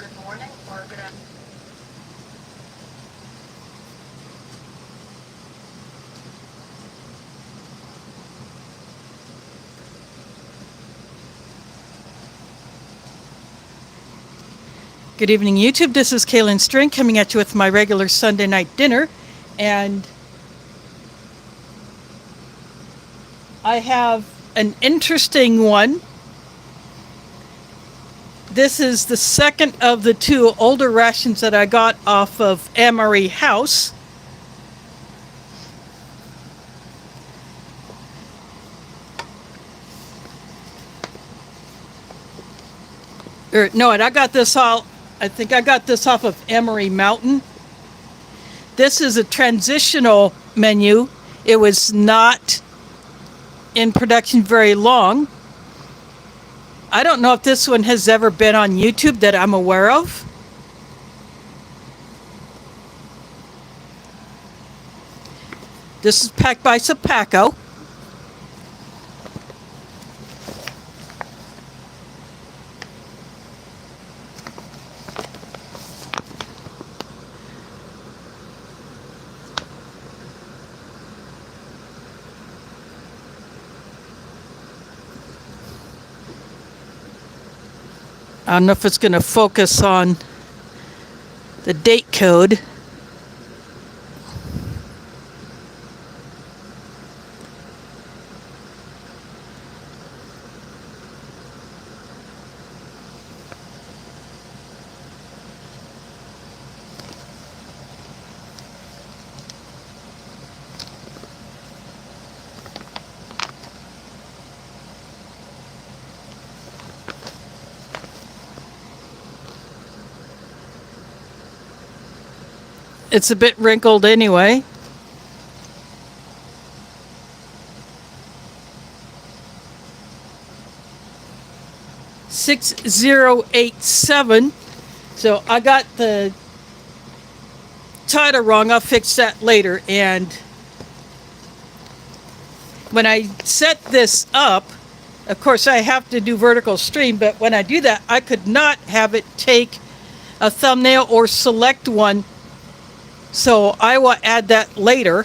good morning or good afternoon. Good evening, YouTube. This is Kaylin String coming at you with my regular Sunday night dinner. And I have an interesting one. This is the second of the two older rations that I got off of MRE House. I think I got this off of MRE Mountain. This is a transitional menu. It was not in production very long. I don't know if this one has ever been on YouTube that I'm aware of. This is packed by Sapaco. I don't know if it's going to focus on the date code. It's a bit wrinkled anyway. $6087. So I got the title wrong. I'll fix that later. And when I set this up, of course I have to do vertical stream, but when I do that, I could not have it take a thumbnail or select one. So I will add that later.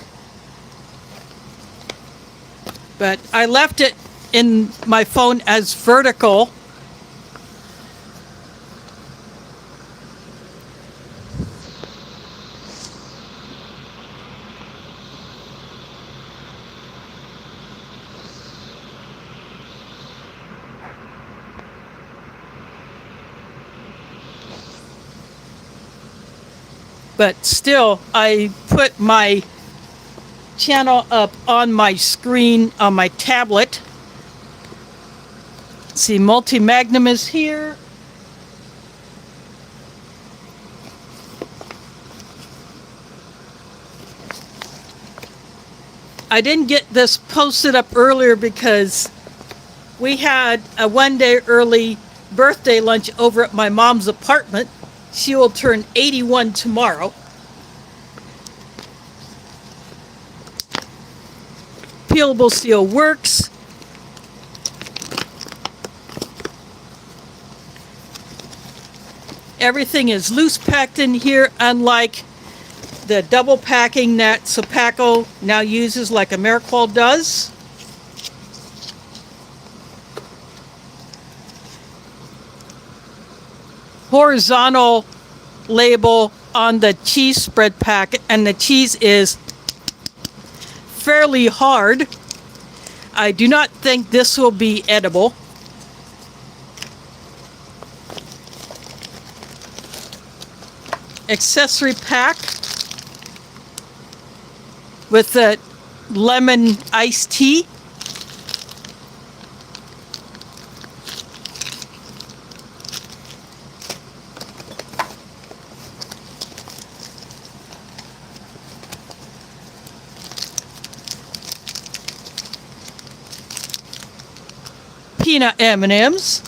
But I left it in my phone as vertical. But still, I put my channel up on my screen on my tablet. See, Multi-Magnum is here. I didn't get this posted up earlier because we had a one-day early birthday lunch over at my mom's apartment. She will turn 81 tomorrow. Peelable steel works. Everything is loose packed in here, unlike the double packing that Sapaco now uses like Ameriqual does. Horizontal label on the cheese spread packet, and the cheese is fairly hard. I do not think this will be edible. Accessory pack with the lemon iced tea. Peanut M&Ms.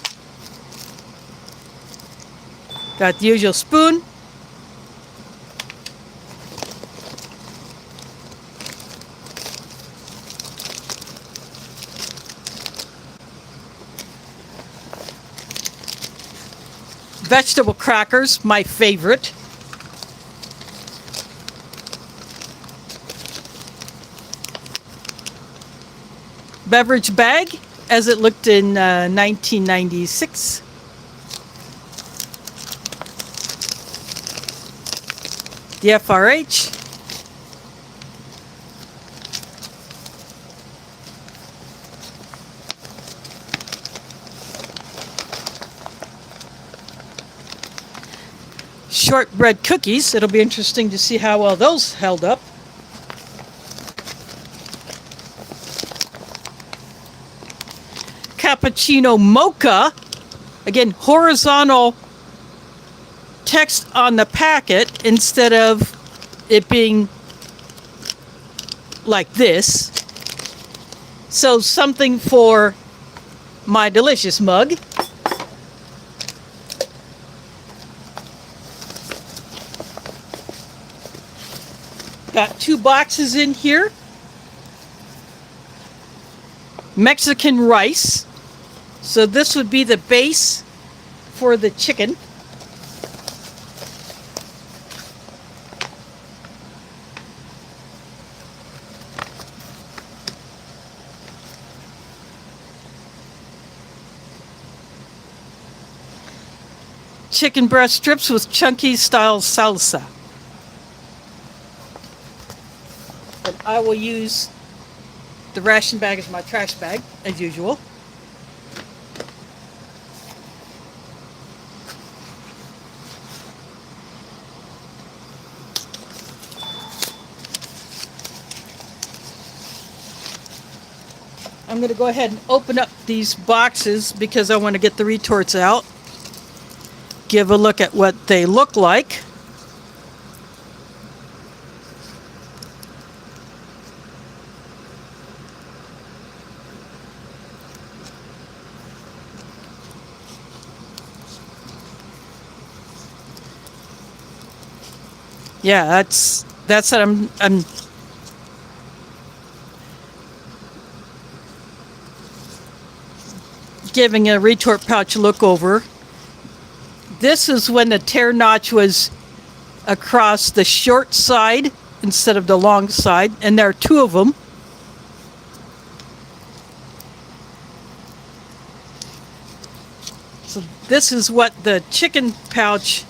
Got the usual spoon. Vegetable crackers, my favorite. Beverage bag, as it looked in 1996. The FRH. Shortbread cookies. It'll be interesting to see how well those held up. Cappuccino mocha. Again, horizontal text on the packet instead of it being like this. So something for my delicious mug. Got 2 boxes in here. Mexican rice. So this would be the base for the chicken. Chicken breast strips with chunky style salsa. And I will use the ration bag as my trash bag, as usual. I'm going to go ahead and open up these boxes because I want to get the retorts out. Give a look at what they look like. Yeah, that's what I'm giving a retort pouch look over. This is when the tear notch was across the short side instead of the long side, and there are 2 of them. So this is what the chicken pouch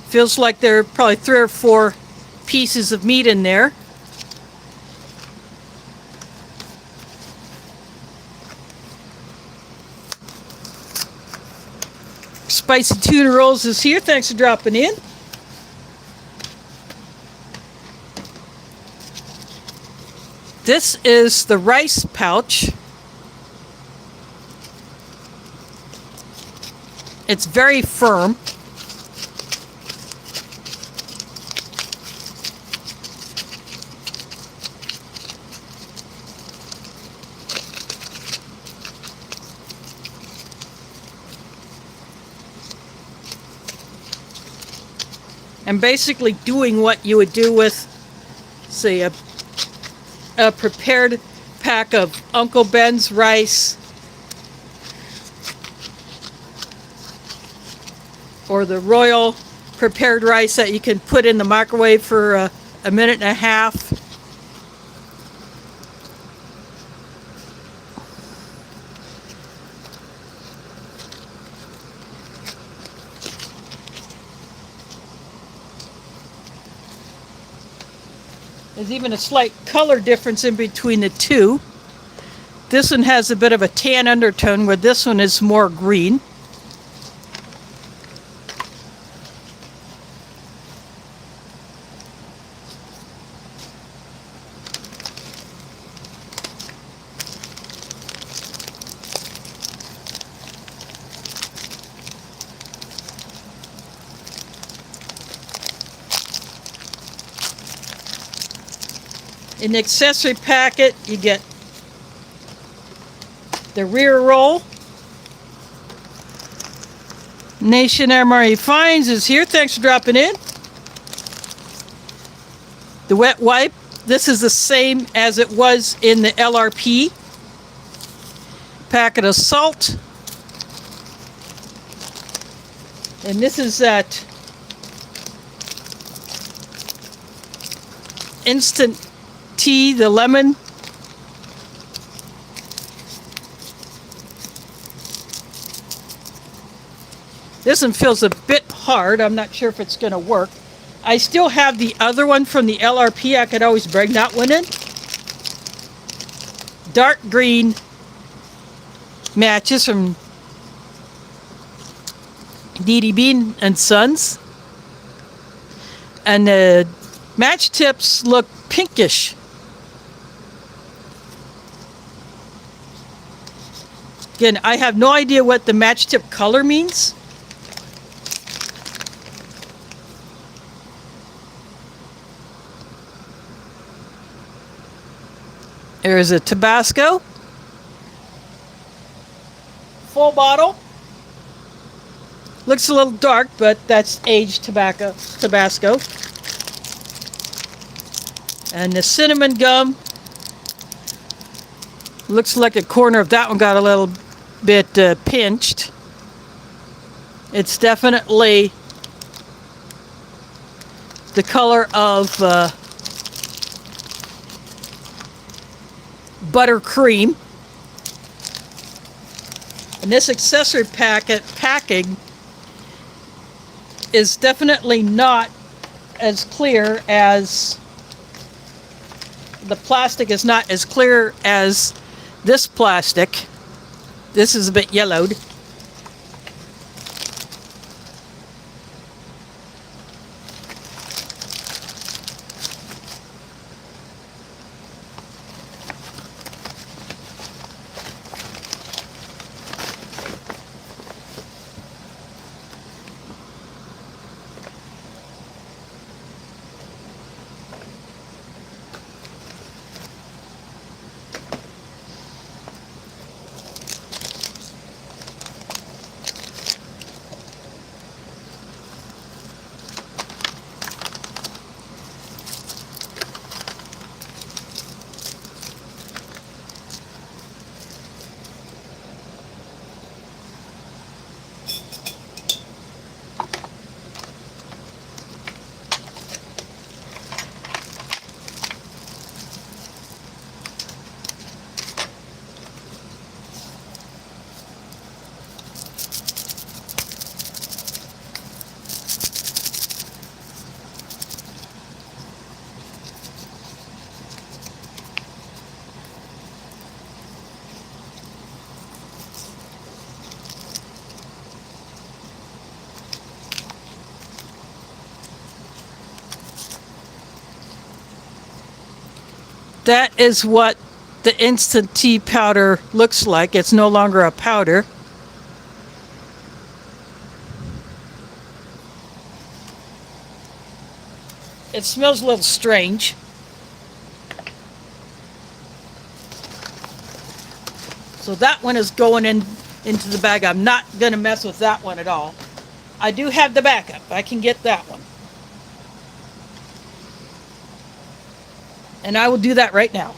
feels like. There are probably 3 or 4 pieces of meat in there. Spicy tuna rolls is here. Thanks for dropping in. This is the rice pouch. It's very firm. And basically doing what you would do with, say, a prepared pack of Uncle Ben's rice or the Royal prepared rice that you can put in the microwave for a minute and a half. There's even a slight color difference in between the 2. This one has a bit of a tan undertone where this one is more green. In the accessory packet, you get the rear roll. Nation MRE Fines is here. Thanks for dropping in. The wet wipe. This is the same as it was in the LRP. Packet of salt. And this is that instant tea, the lemon. This one feels a bit hard. I'm not sure if it's going to work. I still have the other one from the LRP. I could always bring that one in. Dark green matches from DDB and Sons. And the match tips look pinkish. Again, I have no idea what the match tip color means. There's a Tabasco. Full bottle. Looks a little dark, but that's aged Tabasco. And the cinnamon gum. Looks like a corner of that one got a little bit pinched. It's definitely the color of buttercream. And this accessory packing is definitely not as clear as the plastic is not as clear as this plastic. This is a bit yellowed. That is what the instant tea powder looks like. It's no longer a powder. It smells a little strange. So that one is going into the bag. I'm not going to mess with that one at all. I do have the backup. I can get that one. And I will do that right now.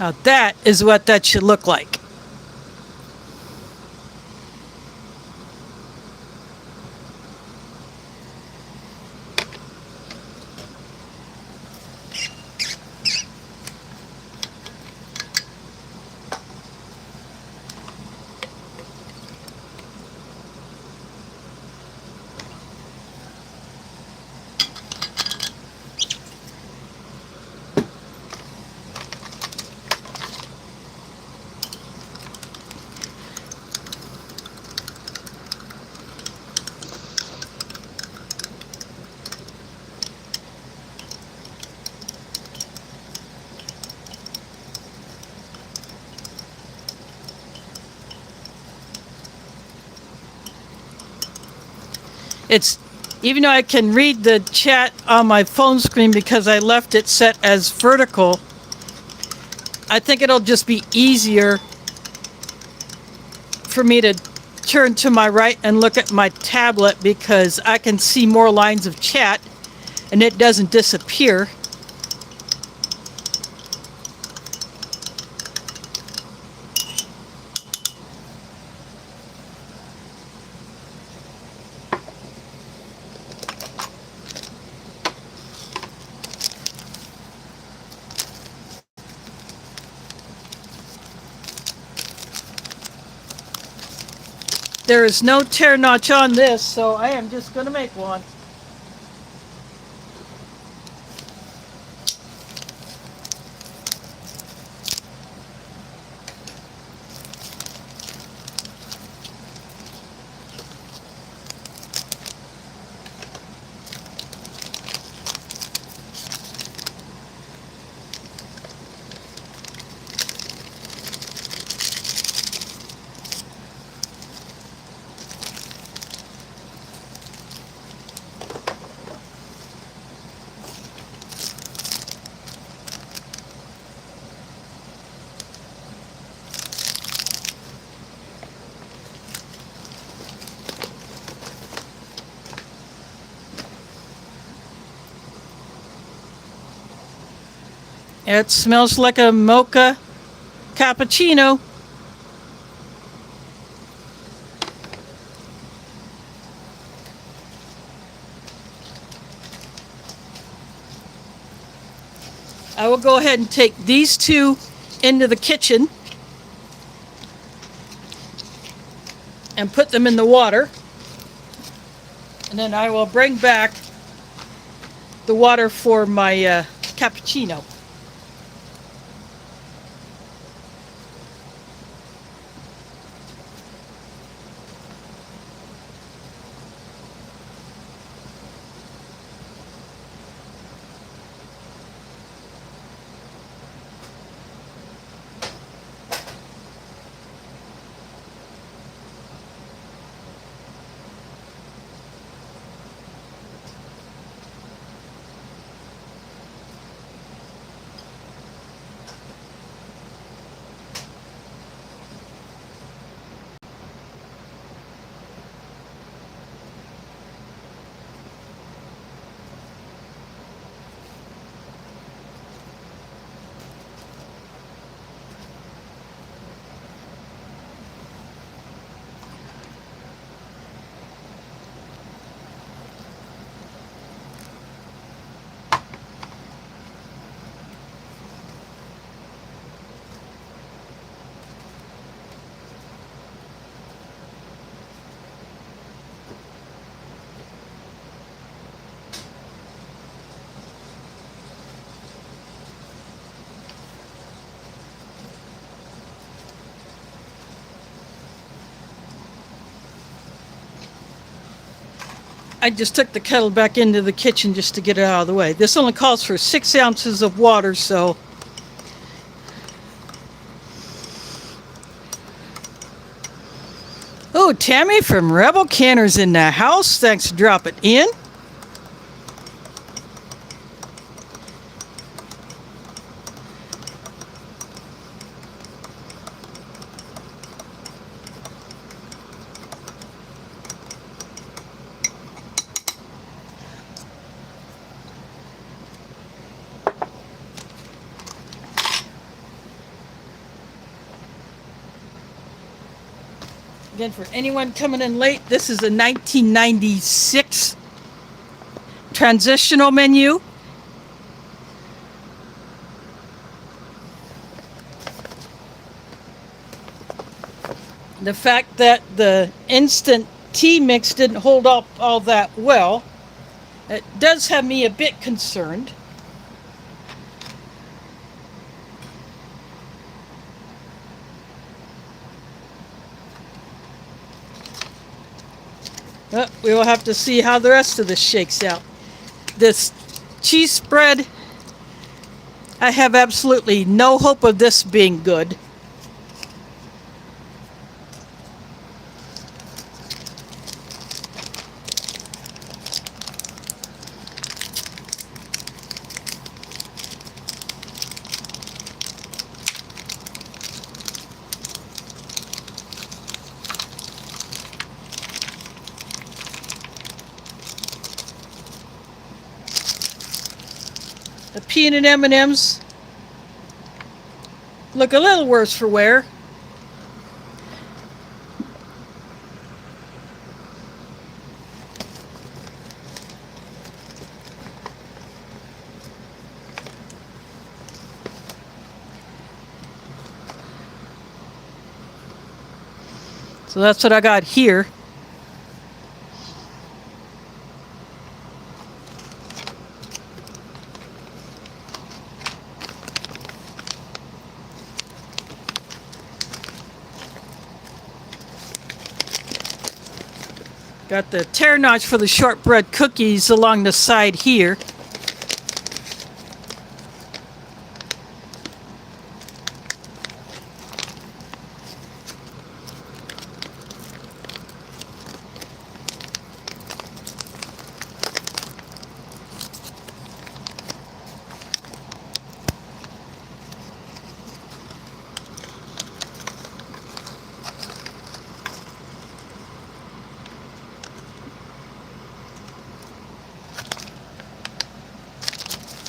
Now that is what that should look like. It's, even though I can read the chat on my phone screen because I left it set as vertical, I think it'll just be easier for me to turn to my right and look at my tablet because I can see more lines of chat and it doesn't disappear. There is no tear notch on this, so I am just going to make one. It smells like a mocha cappuccino. I will go ahead and take these two into the kitchen and put them in the water. And then I will bring back the water for my cappuccino. I just took the kettle back into the kitchen just to get it out of the way. This only calls for 6 ounces of water, so oh, Tammy from Rebel Canner's in the house. Thanks for dropping in. Again, for anyone coming in late, this is a 1996 transitional menu. The fact that the instant tea mix didn't hold up all that well, it does have me a bit concerned. But we will have to see how the rest of this shakes out. This cheese spread, I have absolutely no hope of this being good. The peanut M&Ms look a little worse for wear. So that's what I got here. Got the tear notch for the shortbread cookies along the side here.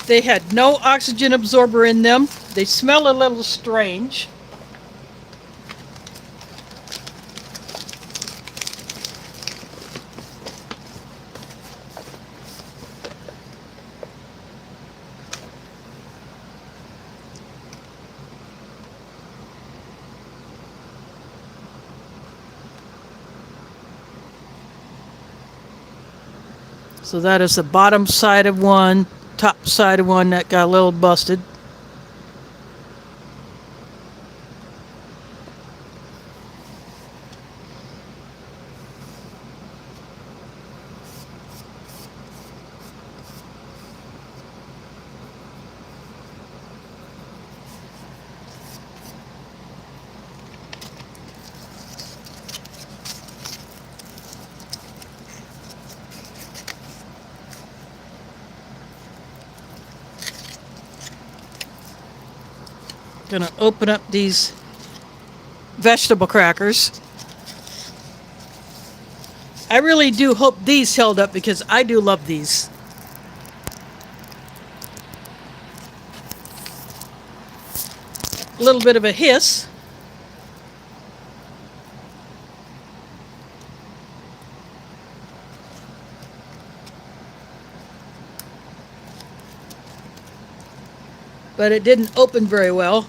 They had no oxygen absorber in them. They smell a little strange. So that is the bottom side of one, top side of one that got a little busted. Gonna open up these vegetable crackers. I really do hope these held up because I do love these. A little bit of a hiss. But it didn't open very well.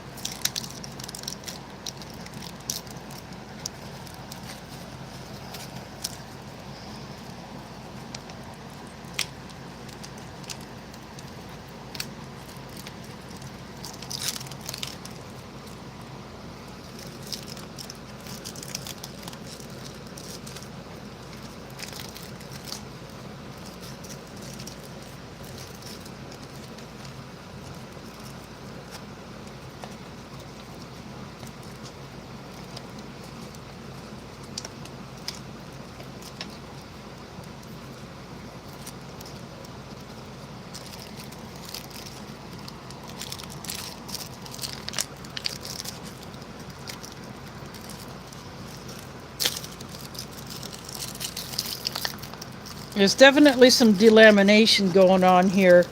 There's definitely some delamination going on here.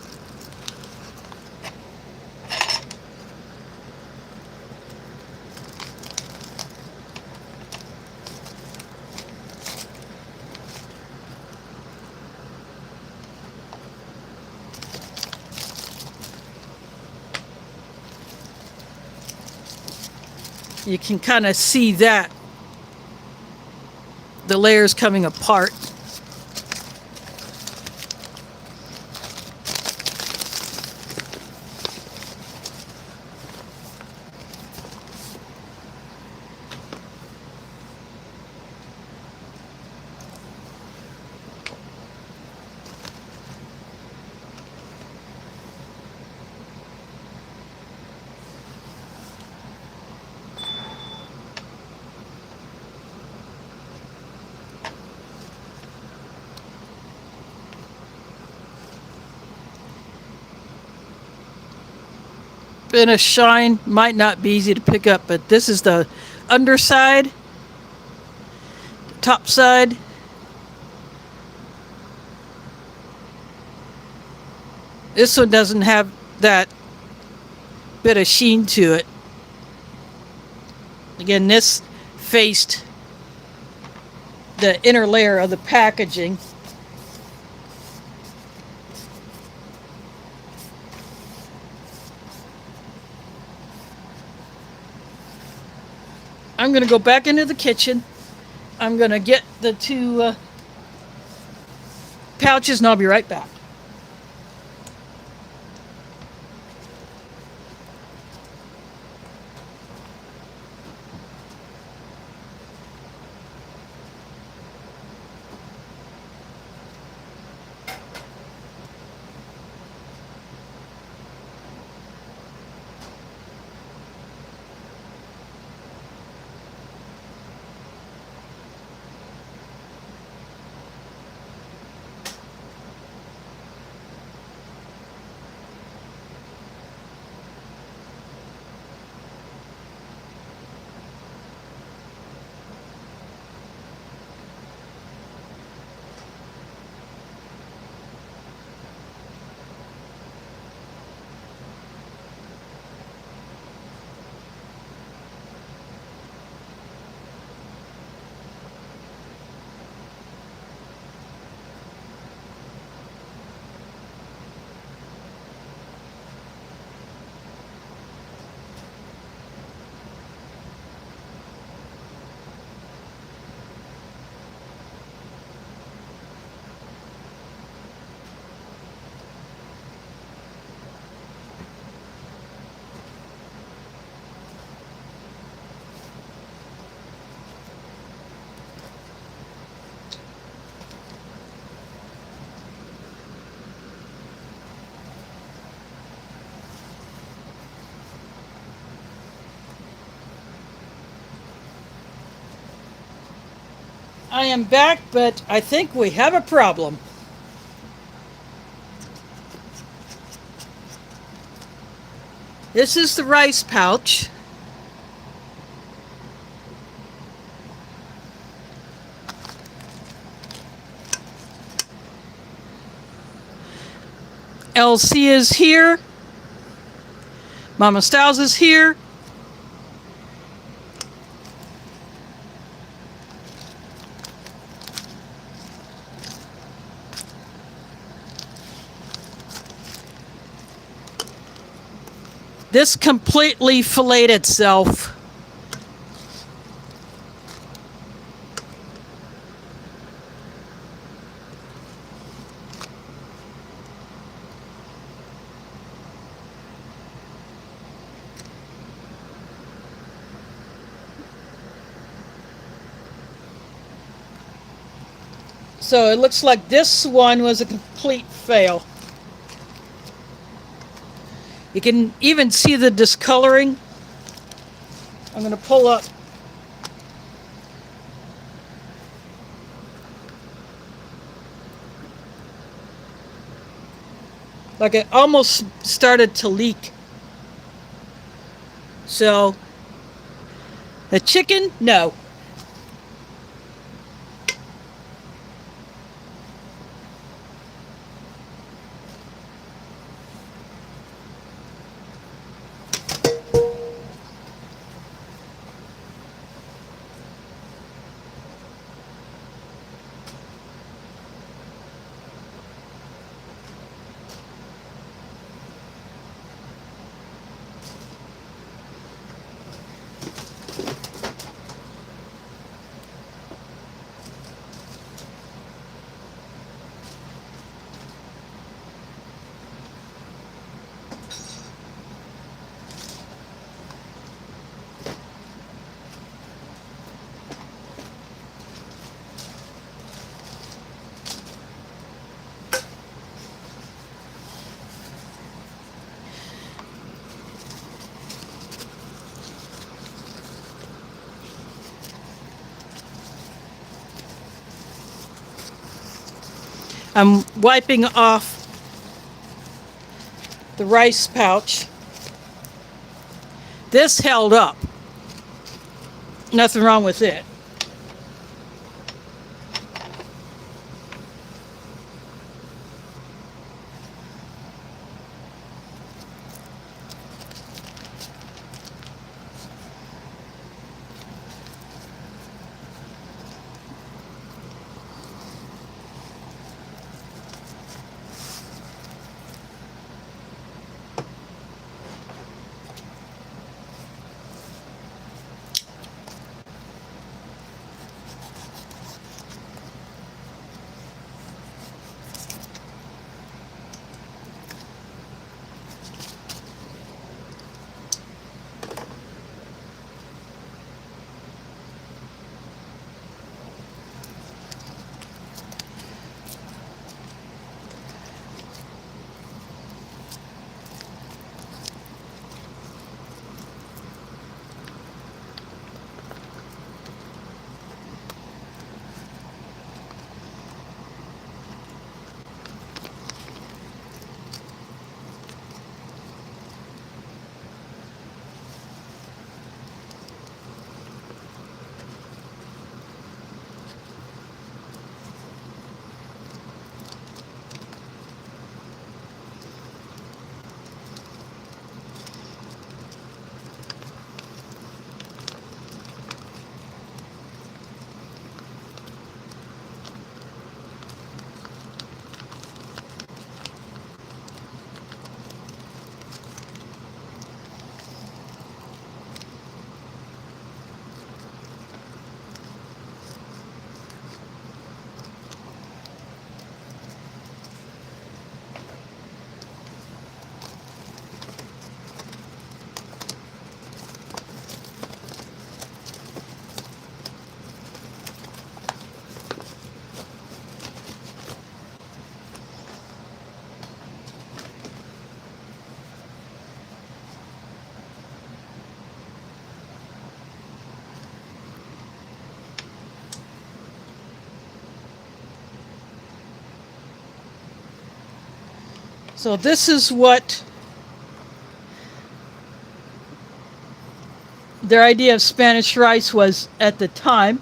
You can kind of see that the layers coming apart. Been a shine, might not be easy to pick up, but this is the underside, top side. This one doesn't have that bit of sheen to it. Again, this faced the inner layer of the packaging. I'm going to go back into the kitchen. I'm going to get the two pouches and I'll be right back. I am back, but I think we have a problem. This is the rice pouch. LC is here. Mama Styles is here. This completely filleted itself. So it looks like this one was a complete fail. You can even see the discoloring. I'm going to pull up. Like it almost started to leak. So, the chicken, no. I'm wiping off the rice pouch. This held up. Nothing wrong with it. So this is what their idea of Spanish rice was at the time.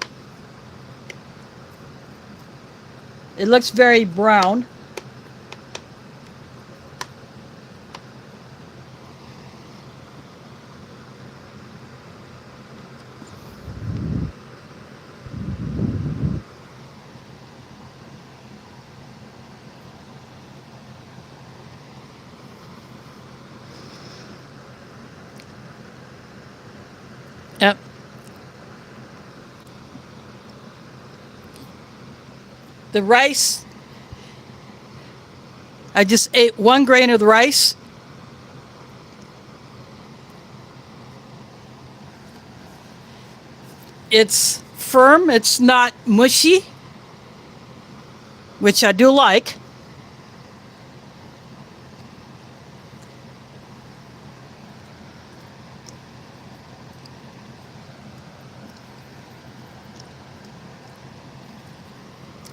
It looks very brown. Yep. The rice, I just ate 1 grain of the rice. It's firm, it's not mushy, which I do like.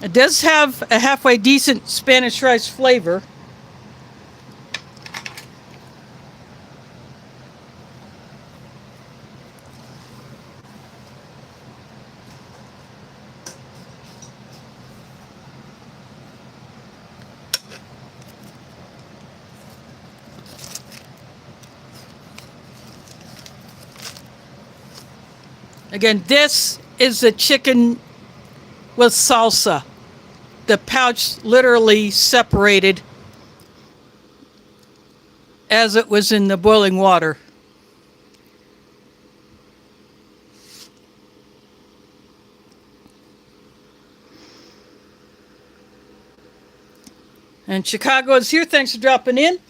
It does have a halfway decent Spanish rice flavor. Again, this is the chicken with salsa. The pouch literally separated as it was in the boiling water. And Chicago is here. Thanks for dropping in.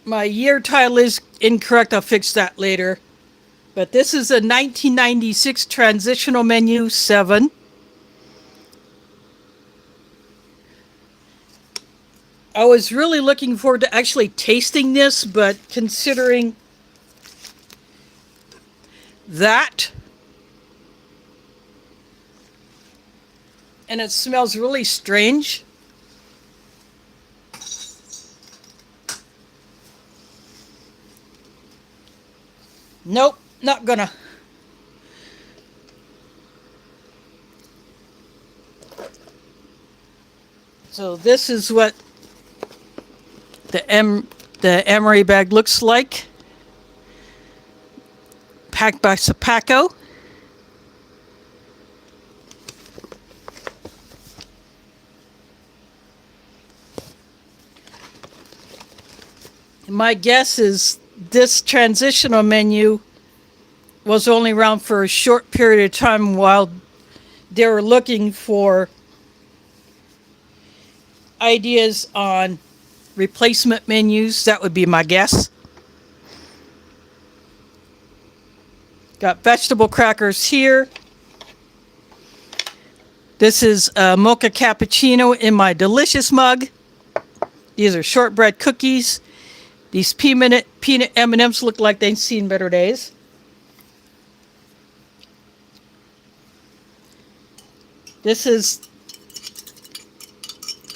My year title is incorrect. I'll fix that later. But this is a 1996 Transitional Menu 7. I was really looking forward to actually tasting this, but considering that And it smells really strange. Nope, not gonna. So this is what the MRE bag looks like. Packed by Sapaco. My guess is this transitional menu was only around for a short period of time while they were looking for ideas on replacement menus. That would be my guess. Got vegetable crackers here. This is a mocha cappuccino in my delicious mug. These are shortbread cookies. These peanut M&Ms look like they've seen better days. This is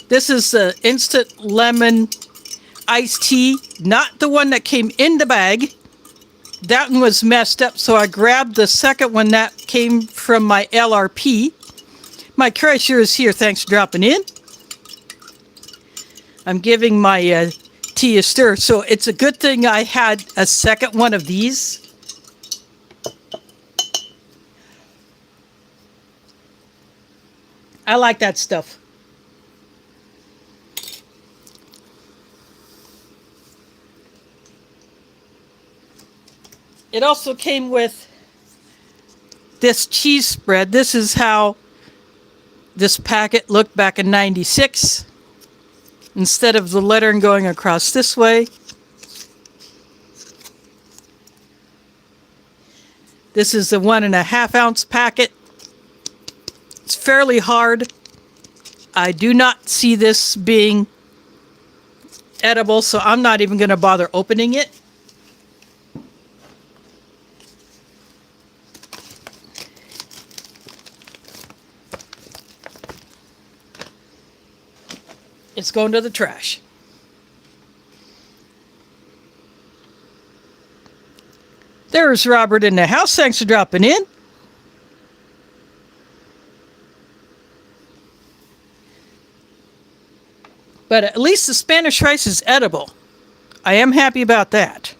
the instant lemon iced tea, not the one that came in the bag. That one was messed up, so I grabbed the second one that came from my LRP. My cashier is here. Thanks for dropping in. I'm giving my tea a stir, so it's a good thing I had a second one of these. I like that stuff. It also came with this cheese spread. This is how this packet looked back in '96. Instead of the lettering going across this way, this is the 1.5 ounce packet. It's fairly hard. I do not see this being edible, so I'm not even going to bother opening it. It's going to the trash. There's Robert in the house. Thanks for dropping in. But at least the Spanish rice is edible. I am happy about that.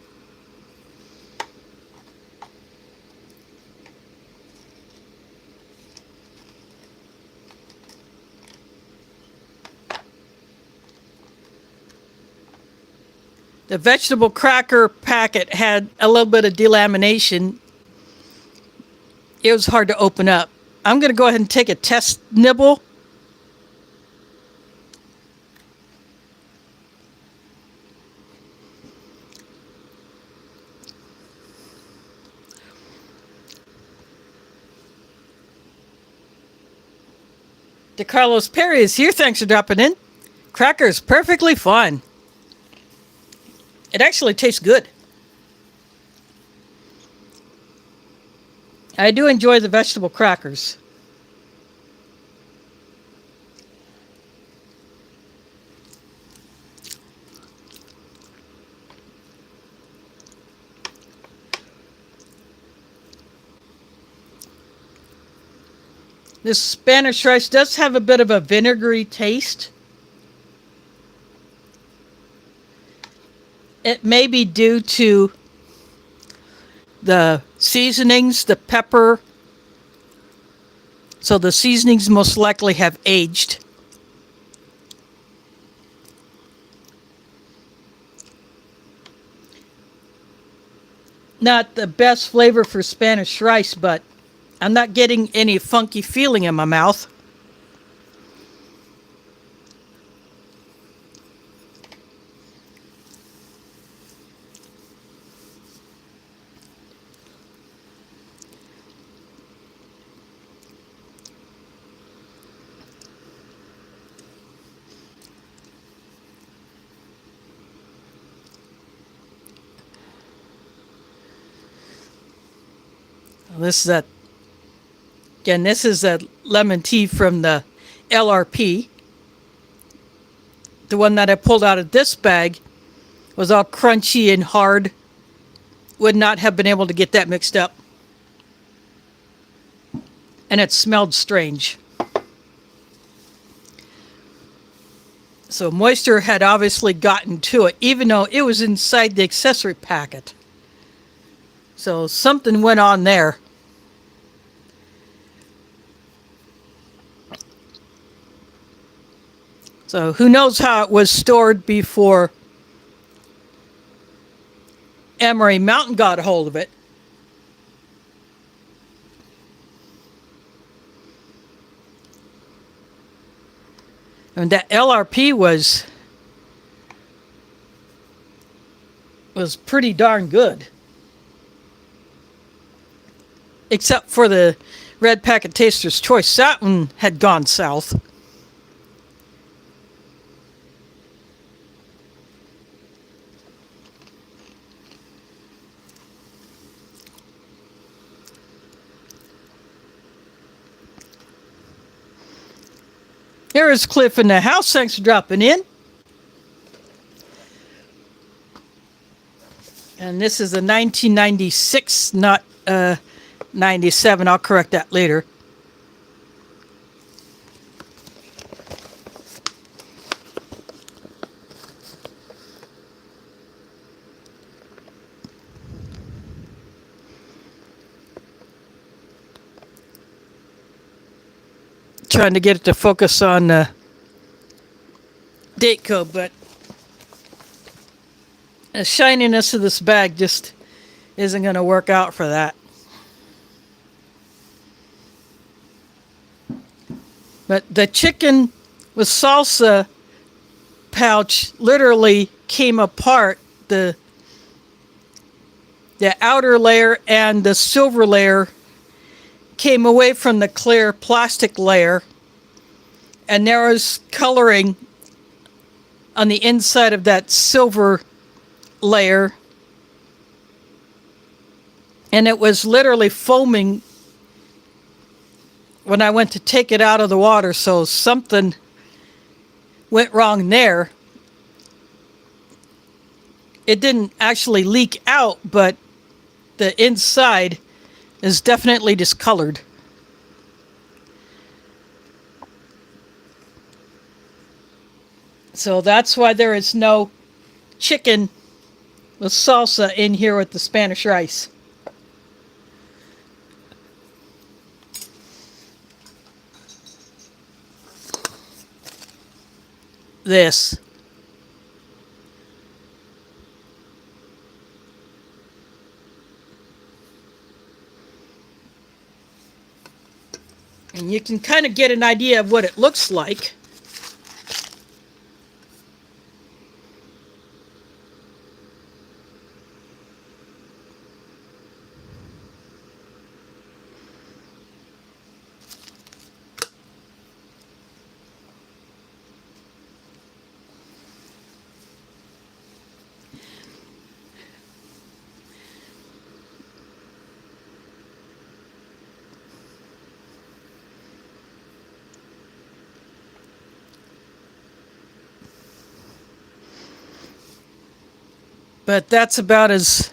The vegetable cracker packet had a little bit of delamination. It was hard to open up. I'm going to go ahead and take a test nibble. DeCarlos Perry is here. Thanks for dropping in. Cracker is perfectly fine. It actually tastes good. I do enjoy the vegetable crackers. This Spanish rice does have a bit of a vinegary taste. It may be due to the seasonings, the pepper. So the seasonings most likely have aged. Not the best flavor for Spanish rice, but I'm not getting any funky feeling in my mouth. This is a lemon tea from the LRP. The one that I pulled out of this bag was all crunchy and hard. Would not have been able to get that mixed up. And it smelled strange. So moisture had obviously gotten to it, even though it was inside the accessory packet. So something went on there. So who knows how it was stored before MRE Mountain got a hold of it. And that LRP was pretty darn good. Except for the Red Packet Taster's Choice. That one had gone south. Here is Cliff in the house. Thanks for dropping in. And this is a 1996, not 97. I'll correct that later. Trying to get it to focus on the date code, but the shininess of this bag just isn't going to work out for that. But the chicken with salsa pouch literally came apart. The outer layer and the silver layer came away from the clear plastic layer, and there was coloring on the inside of that silver layer, and it was literally foaming when I went to take it out of the water. So something went wrong there. It didn't actually leak out, but the inside is definitely discolored. So that's why there is no chicken with salsa in here with the Spanish rice. This. And you can kind of get an idea of what it looks like. But that's about as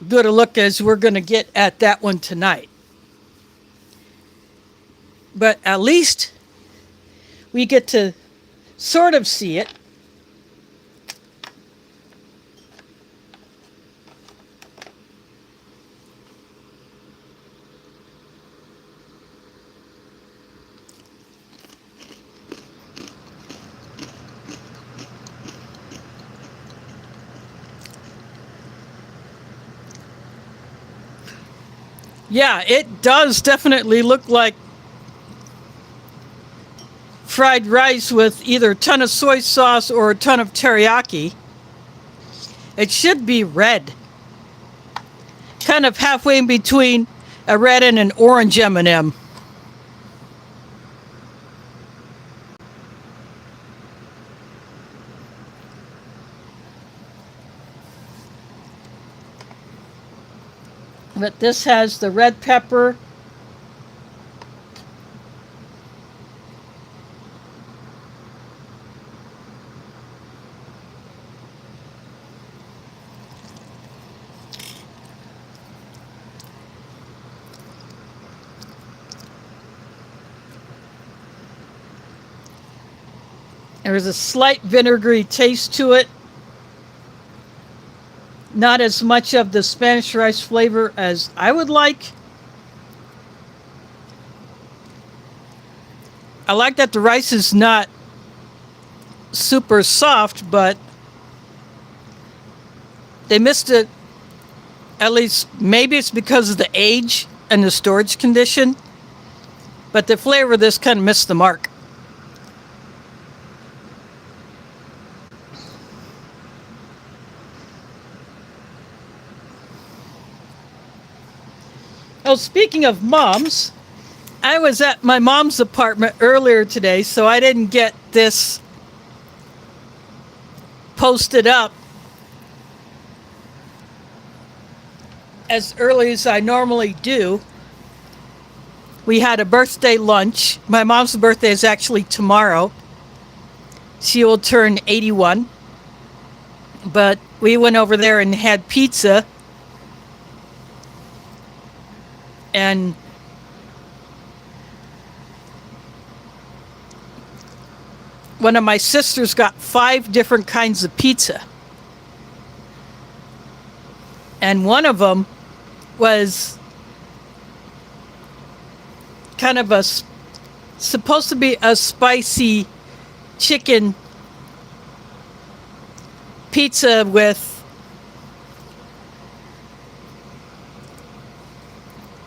good a look as we're going to get at that one tonight. But at least we get to sort of see it. Yeah, it does definitely look like fried rice with either a ton of soy sauce or a ton of teriyaki. It should be red. Kind of halfway in between a red and an orange M&M. But this has the red pepper, There's a slight vinegary taste to it. Not as much of the Spanish rice flavor as I would like. I like that the rice is not super soft, but they missed it. At least maybe it's because of the age and the storage condition, but the flavor of this kind of missed the mark. Oh, speaking of moms, I was at my mom's apartment earlier today, so I didn't get this posted up as early as I normally do. We had a birthday lunch. My mom's birthday is actually tomorrow. She will turn 81. But we went over there and had pizza. And one of my sisters got 5 different kinds of pizza. And one of them was kind of supposed to be a spicy chicken pizza with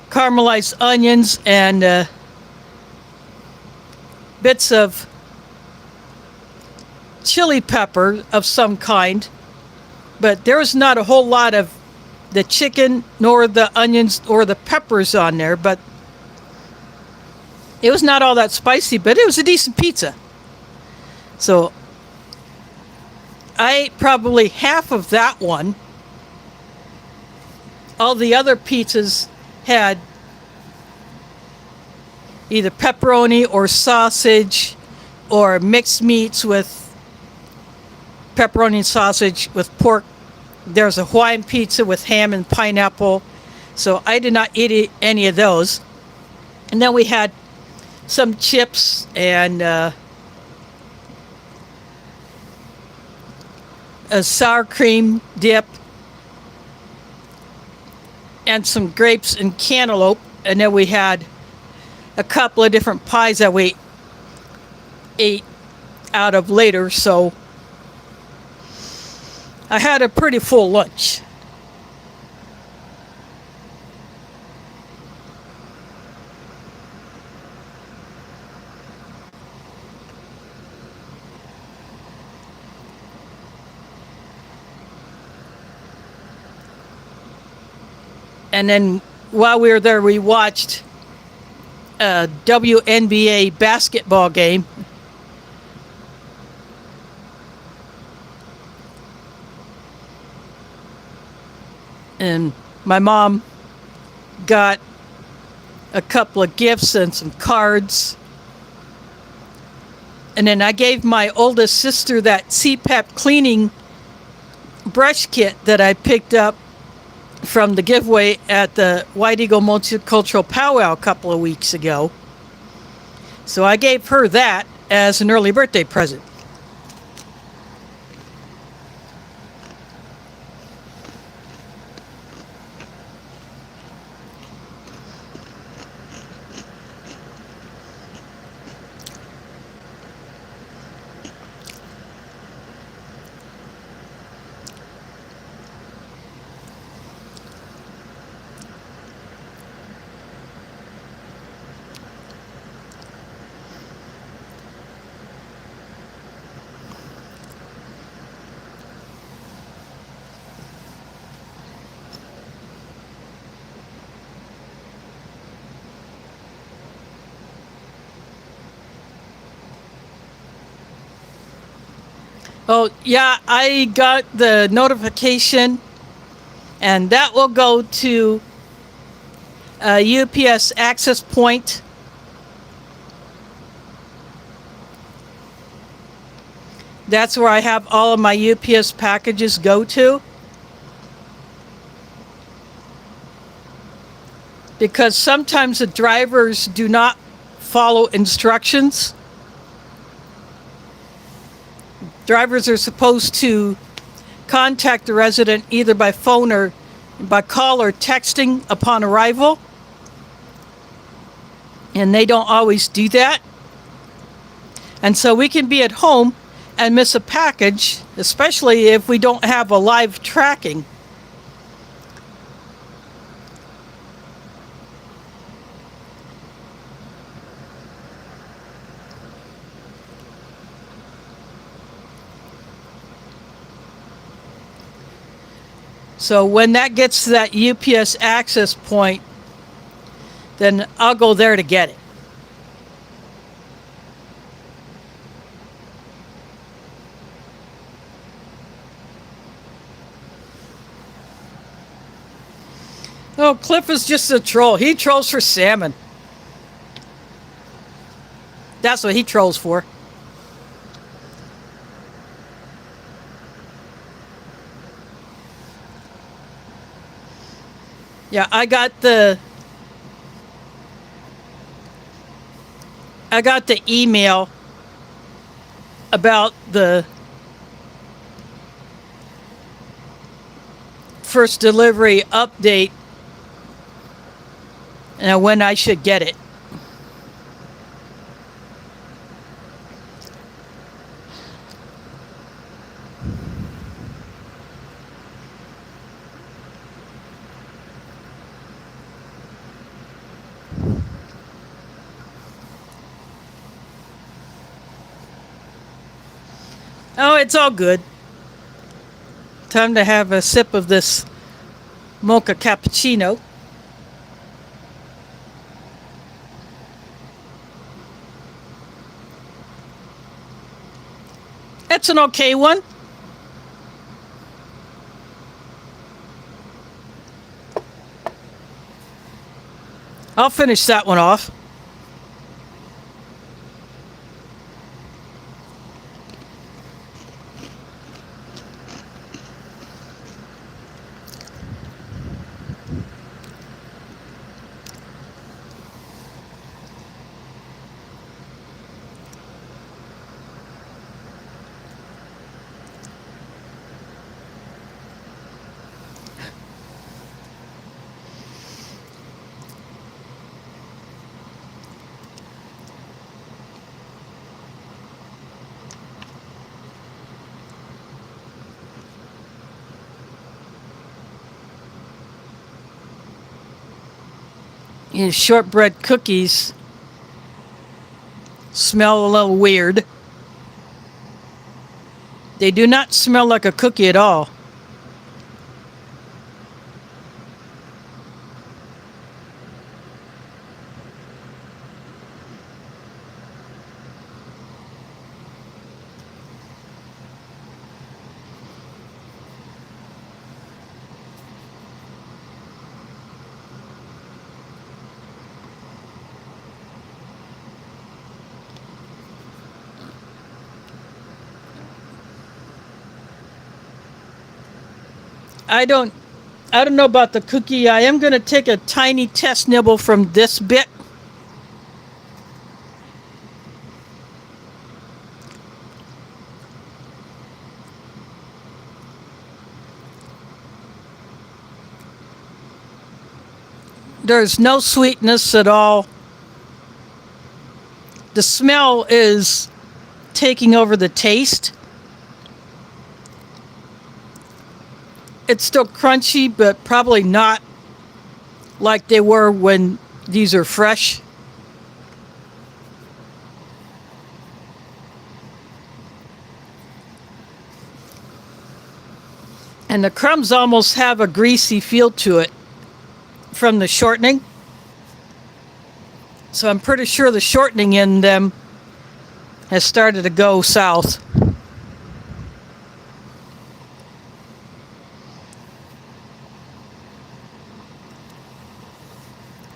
caramelized onions and bits of chili pepper of some kind, but there was not a whole lot of the chicken nor the onions or the peppers on there, but it was not all that spicy, but it was a decent pizza. So I ate probably half of that one. All the other pizzas had either pepperoni or sausage or mixed meats with pepperoni and sausage with pork. There's a Hawaiian pizza with ham and pineapple. So I did not eat any of those. And then we had some chips and a sour cream dip and some grapes and cantaloupe. And then we had a couple of different pies that we ate out of later. So I had a pretty full lunch. And then while we were there, we watched a WNBA basketball game. And my mom got a couple of gifts and some cards. And then I gave my oldest sister that CPAP cleaning brush kit that I picked up from the giveaway at the White Eagle Multicultural Powwow a couple of weeks ago. So I gave her that as an early birthday present. Oh, yeah, I got the notification, and that will go to a UPS access point. That's where I have all of my UPS packages go to. Because sometimes the drivers do not follow instructions. Drivers are supposed to contact the resident either by phone or by call or texting upon arrival. And they don't always do that. And so we can be at home and miss a package, especially if we don't have a live tracking. So when that gets to that UPS access point, then I'll go there to get it. Oh, Cliff is just a troll. He trolls for salmon. That's what he trolls for. Yeah, I got the email about the first delivery update and when I should get it. Oh, it's all good. Time to have a sip of this mocha cappuccino. That's an okay one. I'll finish that one off. Shortbread cookies smell a little weird. They do not smell like a cookie at all. I don't know about the cookie. I am going to take a tiny test nibble from this bit. There's no sweetness at all. The smell is taking over the taste. It's still crunchy, but probably not like they were when these are fresh. And the crumbs almost have a greasy feel to it from the shortening. So I'm pretty sure the shortening in them has started to go south.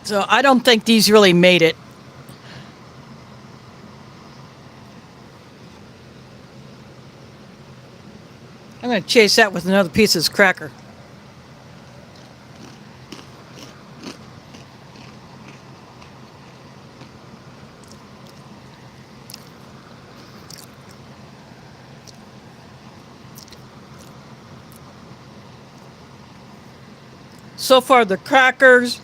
So I don't think these really made it. I'm going to chase that with another piece of this cracker. So far, the crackers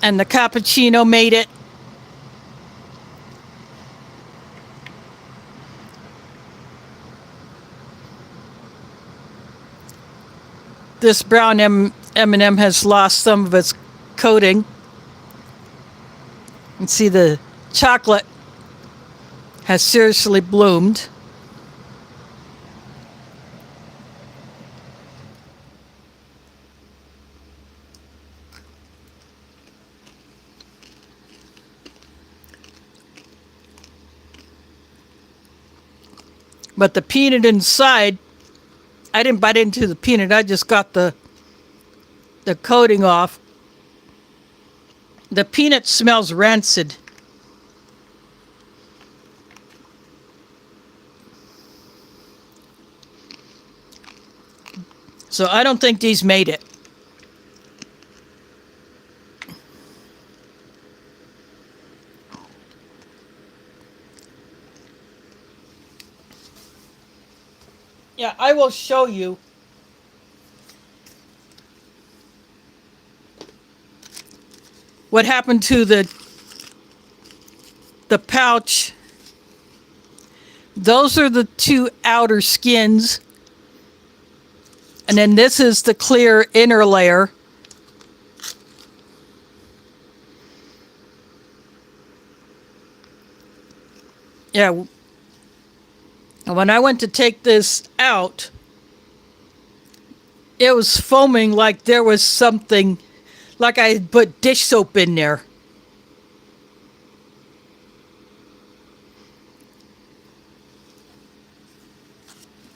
and the cappuccino made it. This brown M&M has lost some of its coating. You can see the chocolate has seriously bloomed. But the peanut inside, I didn't bite into the peanut. I just got the coating off. The peanut smells rancid. So I don't think these made it. Yeah, I will show you. What happened to the pouch. Those are the two outer skins. And then this is the clear inner layer. Yeah. When I went to take this out, it was foaming like there was something, like I had put dish soap in there.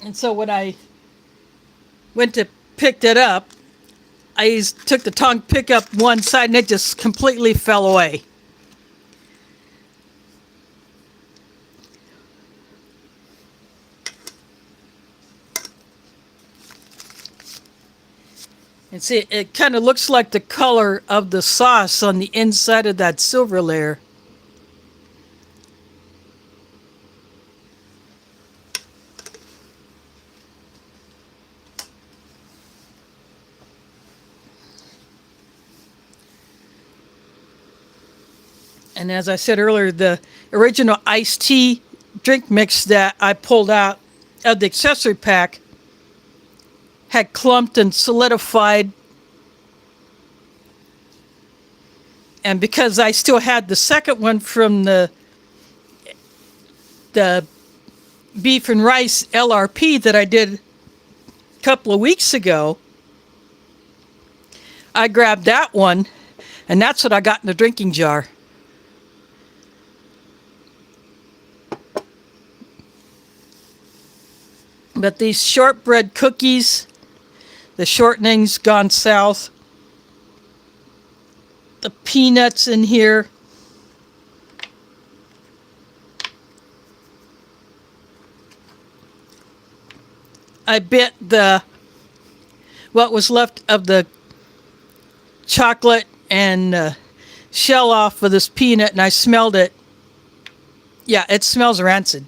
And so when I went to pick it up, I took the tongue, pick up one side, and it just completely fell away. And see, it kind of looks like the color of the sauce on the inside of that silver layer. And as I said earlier, the original iced tea drink mix that I pulled out of the accessory pack had clumped and solidified. And because I still had the second one from the beef and rice LRP that I did a couple of weeks ago, I grabbed that one, and that's what I got in the drinking jar. But these shortbread cookies, the shortening's gone south. The peanuts in here. I bit what was left of the chocolate and shell off of this peanut, and I smelled it. Yeah, it smells rancid.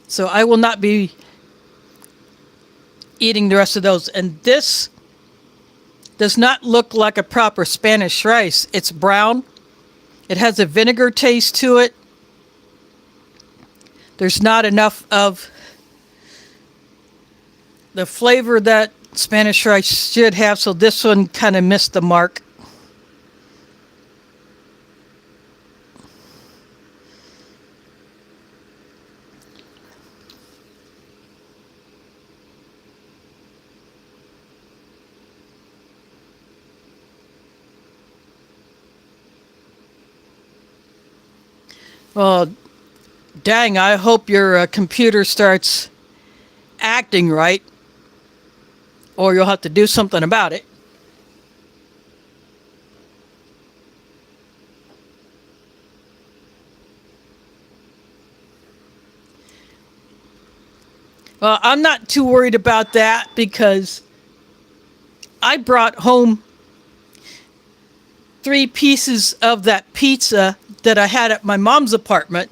So I will not be eating the rest of those. And this does not look like a proper Spanish rice. It's brown. It has a vinegar taste to it. There's not enough of the flavor that Spanish rice should have, so this one kind of missed the mark. Well, dang, I hope your computer starts acting right, or you'll have to do something about it. Well, I'm not too worried about that because I brought home 3 pieces of that pizza that I had at my mom's apartment.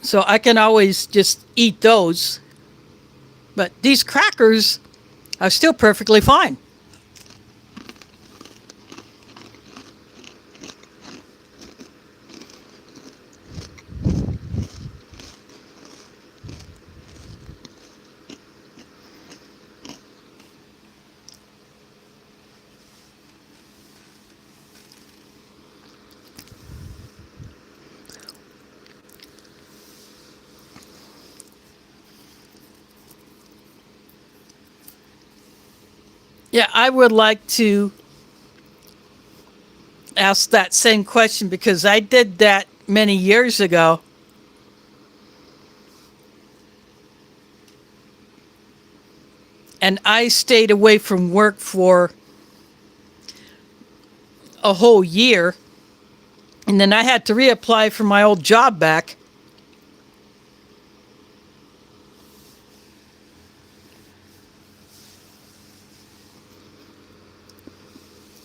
So I can always just eat those. But these crackers are still perfectly fine. Yeah, I would like to ask that same question because I did that many years ago. And I stayed away from work for a whole year. And then I had to reapply for my old job back.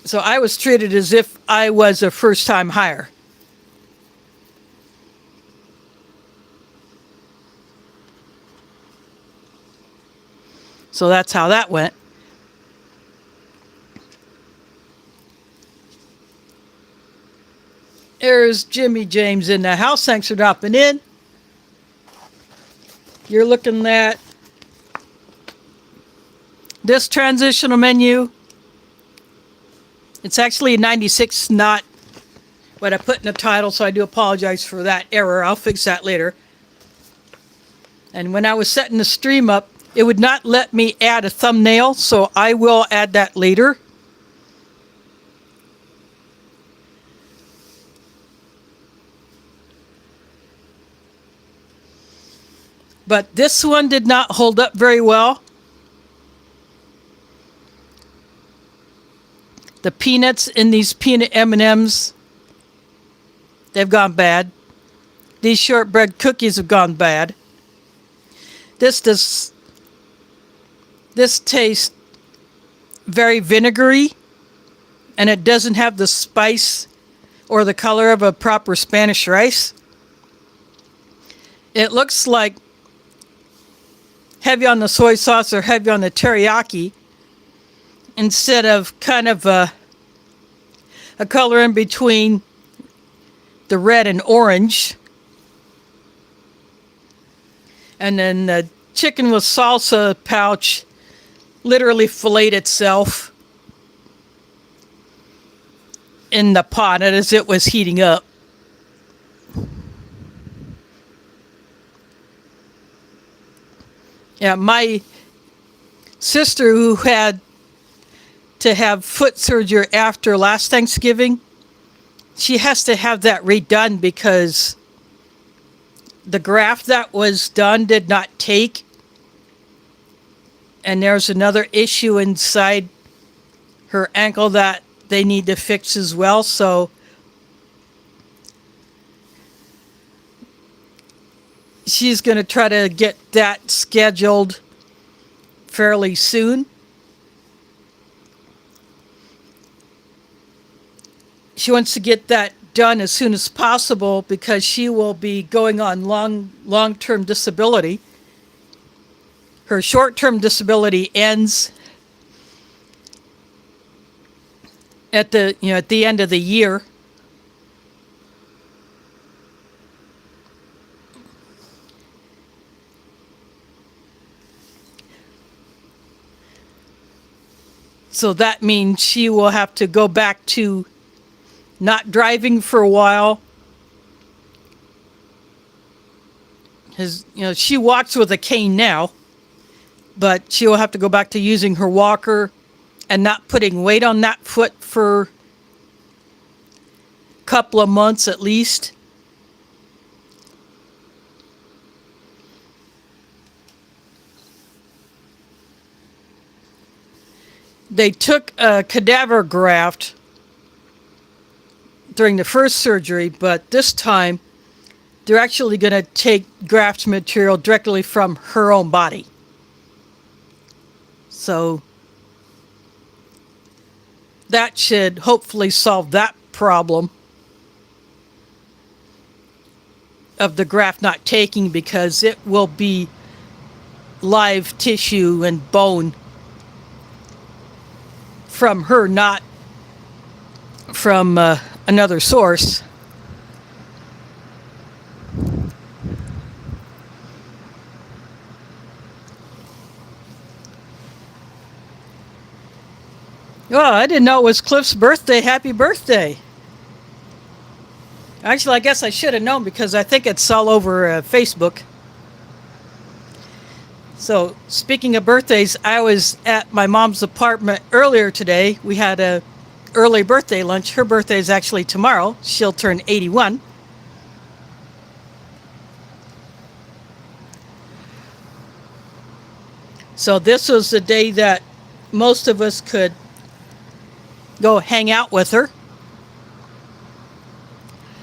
So I was treated as if I was a first time hire. So that's how that went. There's Jimmy James in the house. Thanks for dropping in. You're looking at this transitional menu. It's actually a 96, not what I put in the title, so I do apologize for that error. I'll fix that later. And when I was setting the stream up, it would not let me add a thumbnail, so I will add that later. But this one did not hold up very well. The peanuts in these peanut M&Ms, they've gone bad. These shortbread cookies have gone bad. This tastes very vinegary, and it doesn't have the spice or the color of a proper Spanish rice. It looks like heavy on the soy sauce or heavy on the teriyaki instead of kind of a color in between the red and orange. And then the chicken with salsa pouch literally filleted itself in the pot as it was heating up. Yeah, my sister, who had to have foot surgery after last Thanksgiving, she has to have that redone because the graft that was done did not take. And there's another issue inside her ankle that they need to fix as well. So she's going to try to get that scheduled fairly soon. She wants to get that done as soon as possible because she will be going on long-term disability. Her short-term disability ends at the end of the year. So that means she will have to go back to not driving for a while. She walks with a cane now, but she will have to go back to using her walker and not putting weight on that foot for a couple of months at least. they took a cadaver graft during the first surgery, but this time they're actually going to take graft material directly from her own body. So that should hopefully solve that problem of the graft not taking, because it will be live tissue and bone from her, not from another source. Oh, I didn't know it was Cliff's birthday. Happy birthday. Actually, I guess I should have known because I think it's all over Facebook. So, speaking of birthdays, I was at my mom's apartment earlier today. We had a early birthday lunch. Her birthday is actually tomorrow. She'll turn 81. So this was the day that most of us could go hang out with her.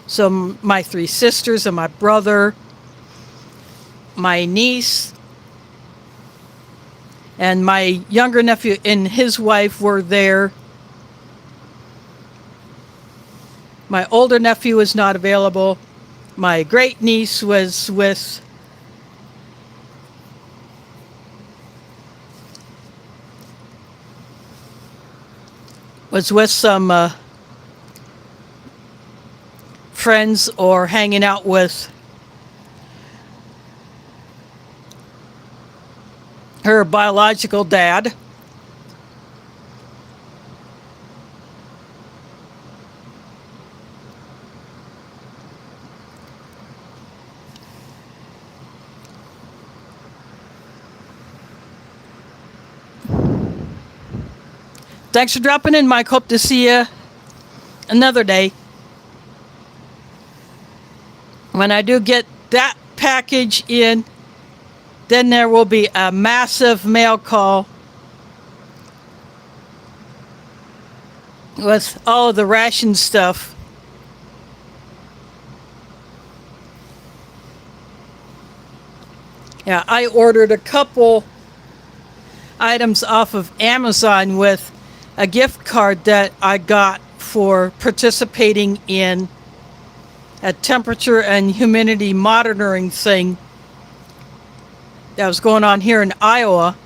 So my 3 sisters and my brother, my niece, and my younger nephew and his wife were there. My older nephew was not available. My great niece was with some friends or hanging out with her biological dad. Thanks for dropping in, Mike. Hope to see you another day. When I do get that package in, then there will be a massive mail call with all of the ration stuff. Yeah, I ordered a couple items off of Amazon with a gift card that I got for participating in a temperature and humidity monitoring thing that was going on here in Iowa.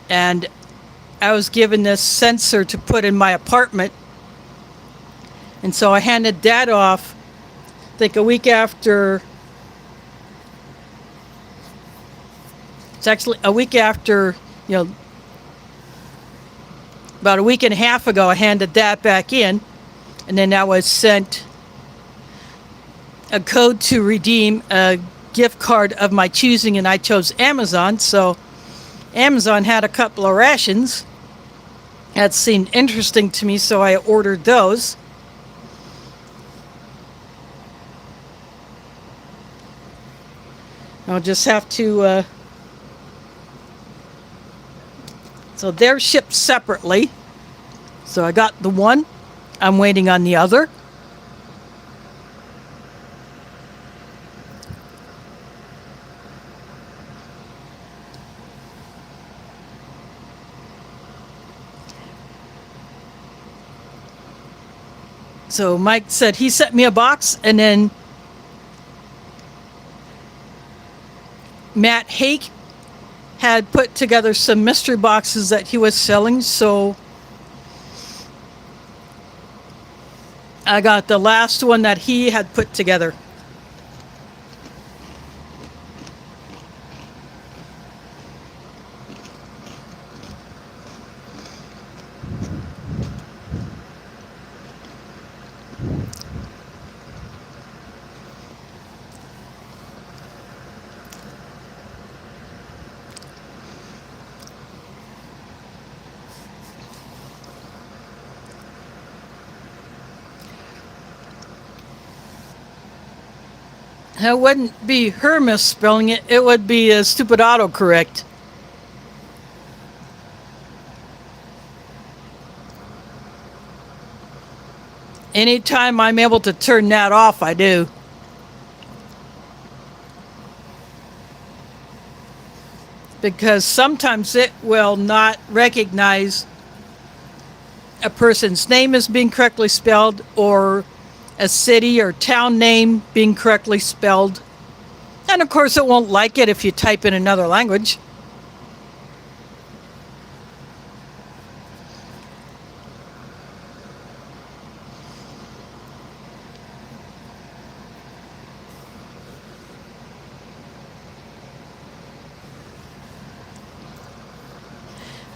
And I was given this sensor to put in my apartment. And so I handed that off, I think a week after. It's actually a week after, about a week and a half ago, I handed that back in. And then I was sent a code to redeem a gift card of my choosing, and I chose Amazon. So Amazon had a couple of rations that seemed interesting to me, so I ordered those. I'll just have to so they're shipped separately. So I got the one, I'm waiting on the other. So Mike said he sent me a box, and then Matt Hake had put together some mystery boxes that he was selling, so I got the last one that he had put together. It wouldn't be her misspelling it. It would be a stupid autocorrect. Anytime I'm able to turn that off, I do. Because sometimes it will not recognize a person's name as being correctly spelled or a city or town name being correctly spelled. And of course, it won't like it if you type in another language.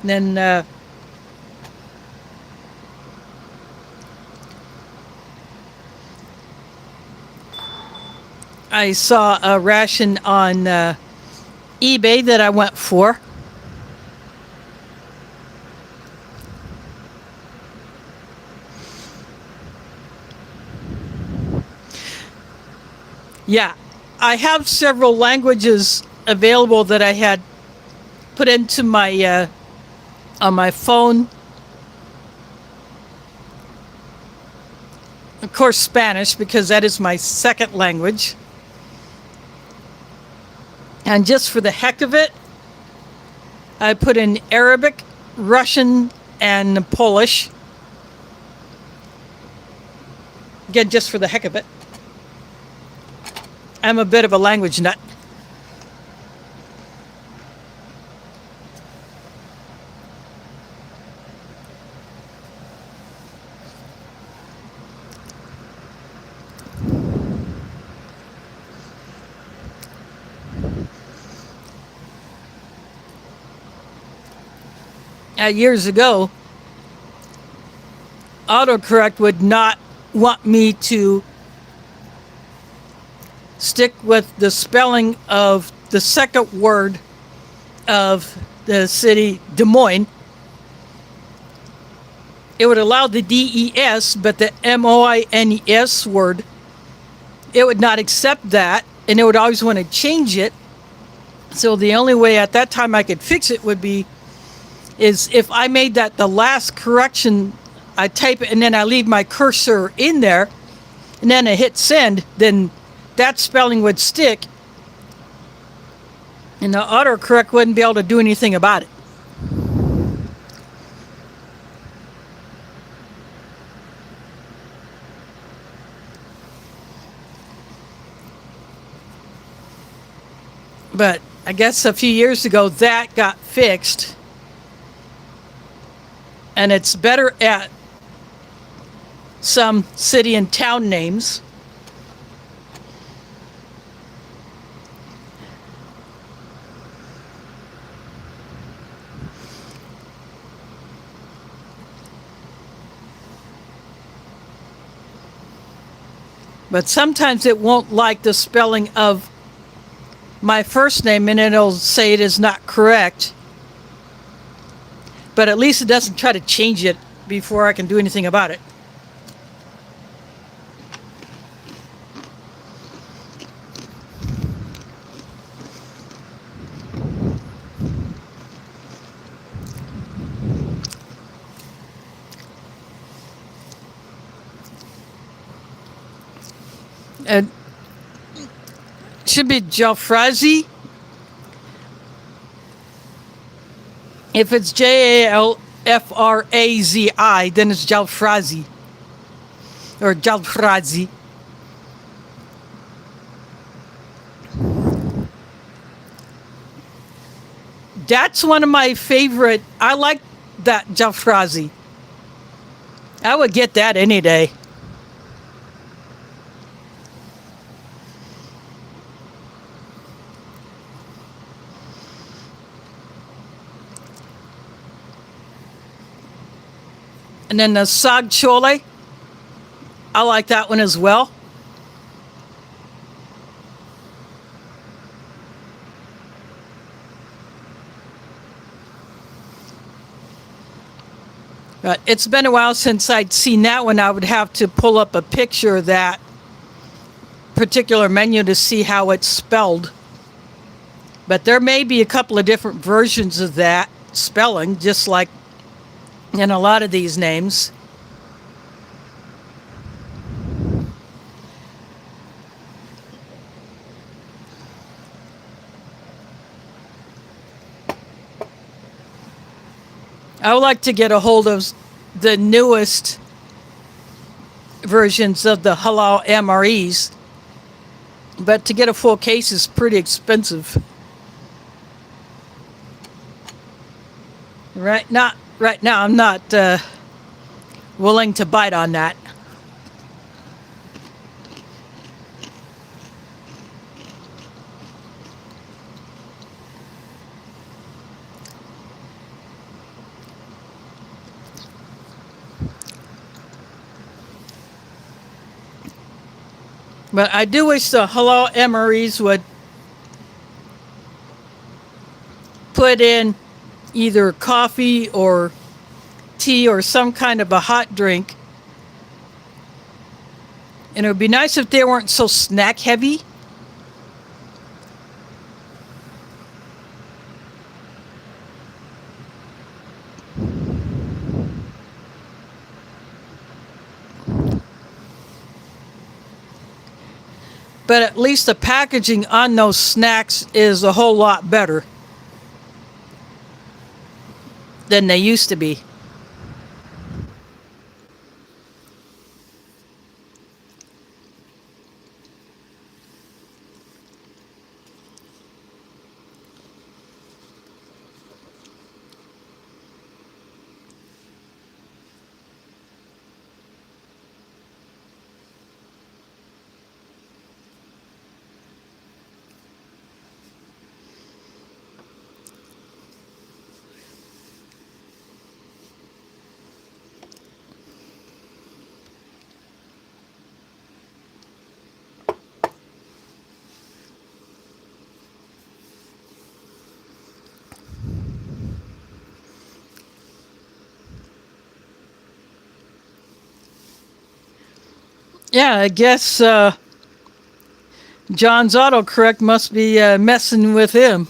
And then I saw a ration on eBay that I went for. Yeah, I have several languages available that I had put into my on my phone. Of course, Spanish, because that is my second language. And just for the heck of it, I put in Arabic, Russian, and Polish. Again, just for the heck of it. I'm a bit of a language nut. Years ago, autocorrect would not want me to stick with the spelling of the second word of the city Des Moines. It would allow the DES, but the MOINES word, it would not accept that, and it would always want to change it. So the only way at that time I could fix it would be is if I made that the last correction, I type it and then I leave my cursor in there and then I hit send, then that spelling would stick and the autocorrect wouldn't be able to do anything about it. But I guess a few years ago that got fixed. And it's better at some city and town names. But sometimes it won't like the spelling of my first name and it'll say it is not correct. But at least it doesn't try to change it before I can do anything about it. It should be Jalfrazi. If it's Jalfrazi, then it's Jalfrazi. Or Jalfrazi. That's one of my favorite. I like that Jalfrazi. I would get that any day. And then the Sag Chole, I like that one as well. But it's been a while since I'd seen that one. I would have to pull up a picture of that particular menu to see how it's spelled. But there may be a couple of different versions of that spelling, just like in a lot of these names. I would like to get a hold of the newest versions of the halal MREs, but to get a full case is pretty expensive. Right now. I'm not willing to bite on that. But I do wish the halal MREs would put in either coffee or tea or some kind of a hot drink. And it would be nice if they weren't so snack heavy. But at least the packaging on those snacks is a whole lot better than they used to be. Yeah, I guess John's autocorrect must be messing with him.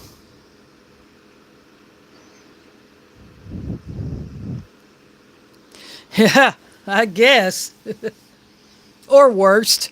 Yeah, I guess. Or worst.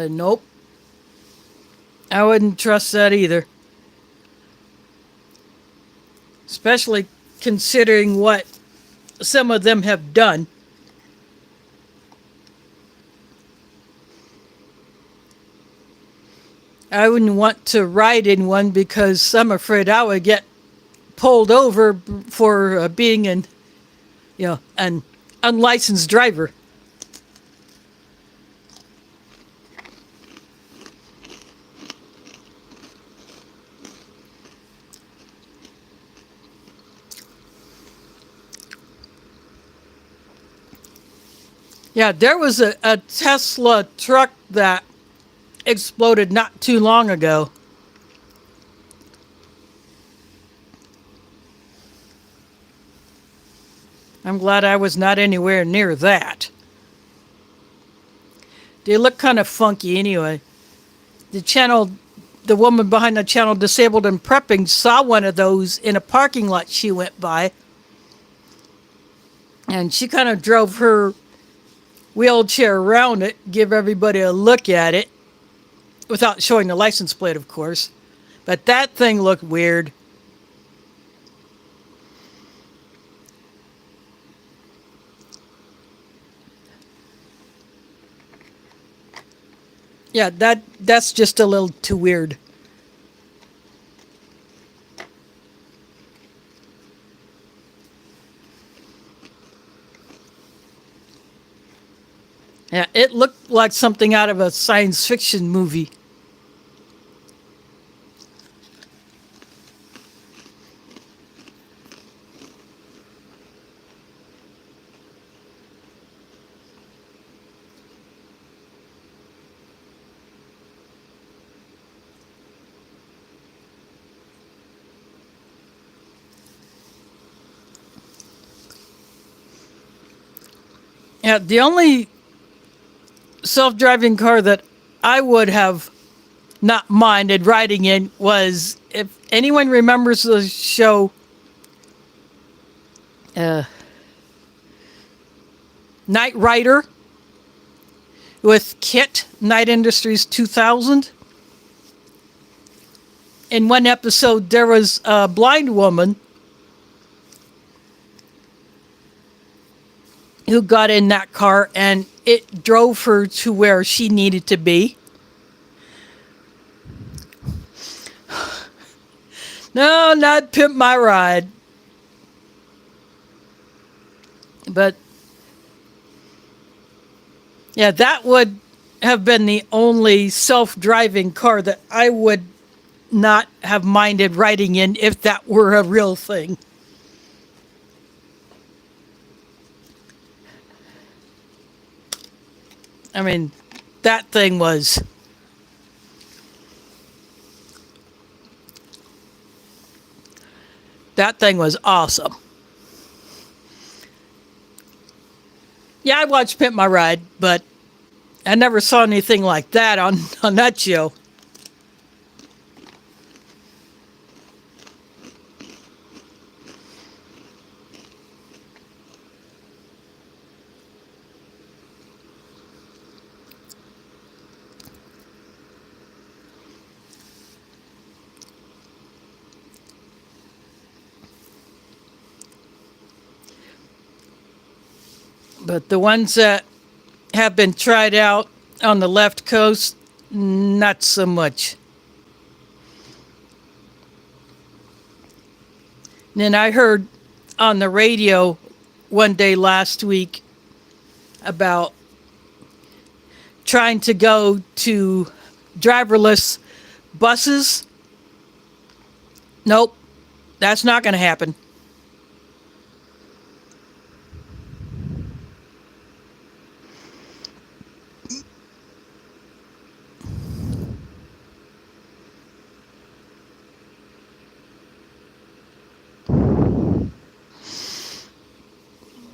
Nope. I wouldn't trust that either. Especially considering what some of them have done. I wouldn't want to ride in one because I'm afraid I would get pulled over for being an unlicensed driver. Yeah, there was a Tesla truck that exploded not too long ago. I'm glad I was not anywhere near that. They look kind of funky anyway. The woman behind the channel Disabled and Prepping saw one of those in a parking lot she went by. And she kind of drove her wheelchair around it, give everybody a look at it, without showing the license plate, of course. But that thing looked weird. Yeah, that's just a little too weird. Yeah, it looked like something out of a science fiction movie. Yeah, the only self-driving car that I would have not minded riding in was, if anyone remembers the show uh, Knight Rider with Kit, Night Industries 2000. In one episode, there was a blind woman who got in that car and it drove her to where she needed to be. No, not Pimp My Ride. But yeah, that would have been the only self-driving car that I would not have minded riding in if that were a real thing. I mean, that thing was awesome. Yeah, I watched Pimp My Ride, but I never saw anything like that on that show. But the ones that have been tried out on the left coast, not so much. And then I heard on the radio one day last week about trying to go to driverless buses. Nope, that's not going to happen.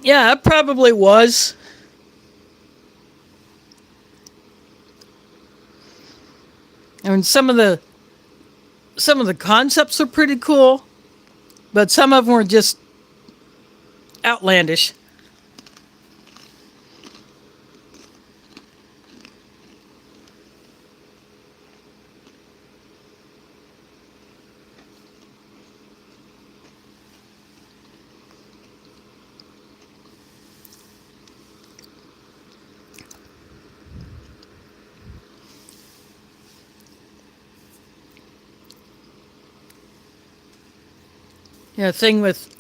Yeah, it probably was. I mean, some of the concepts are pretty cool, but some of them were just outlandish. Yeah, thing with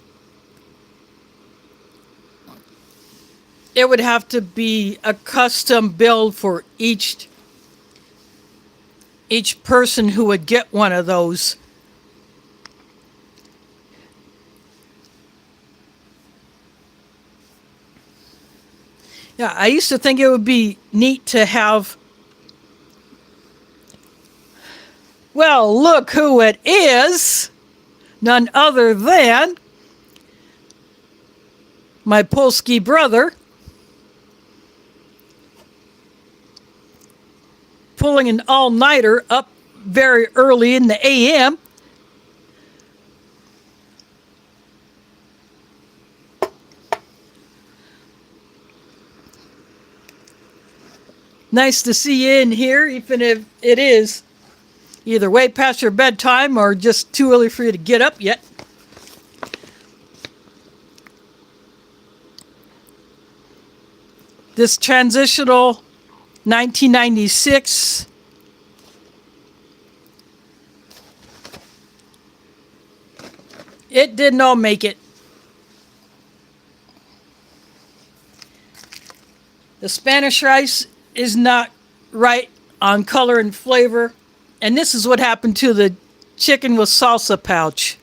it would have to be a custom build for each person who would get one of those. Yeah, I used to think it would be neat to have. Well, look who it is. None other than my Polsky brother pulling an all-nighter up very early in the AM. Nice to see you in here, even if it is either way past your bedtime or just too early for you to get up yet. This Transitional 1996 it didn't all make it. The Spanish rice is not right on color and flavor. And this is what happened to the chicken with salsa pouch.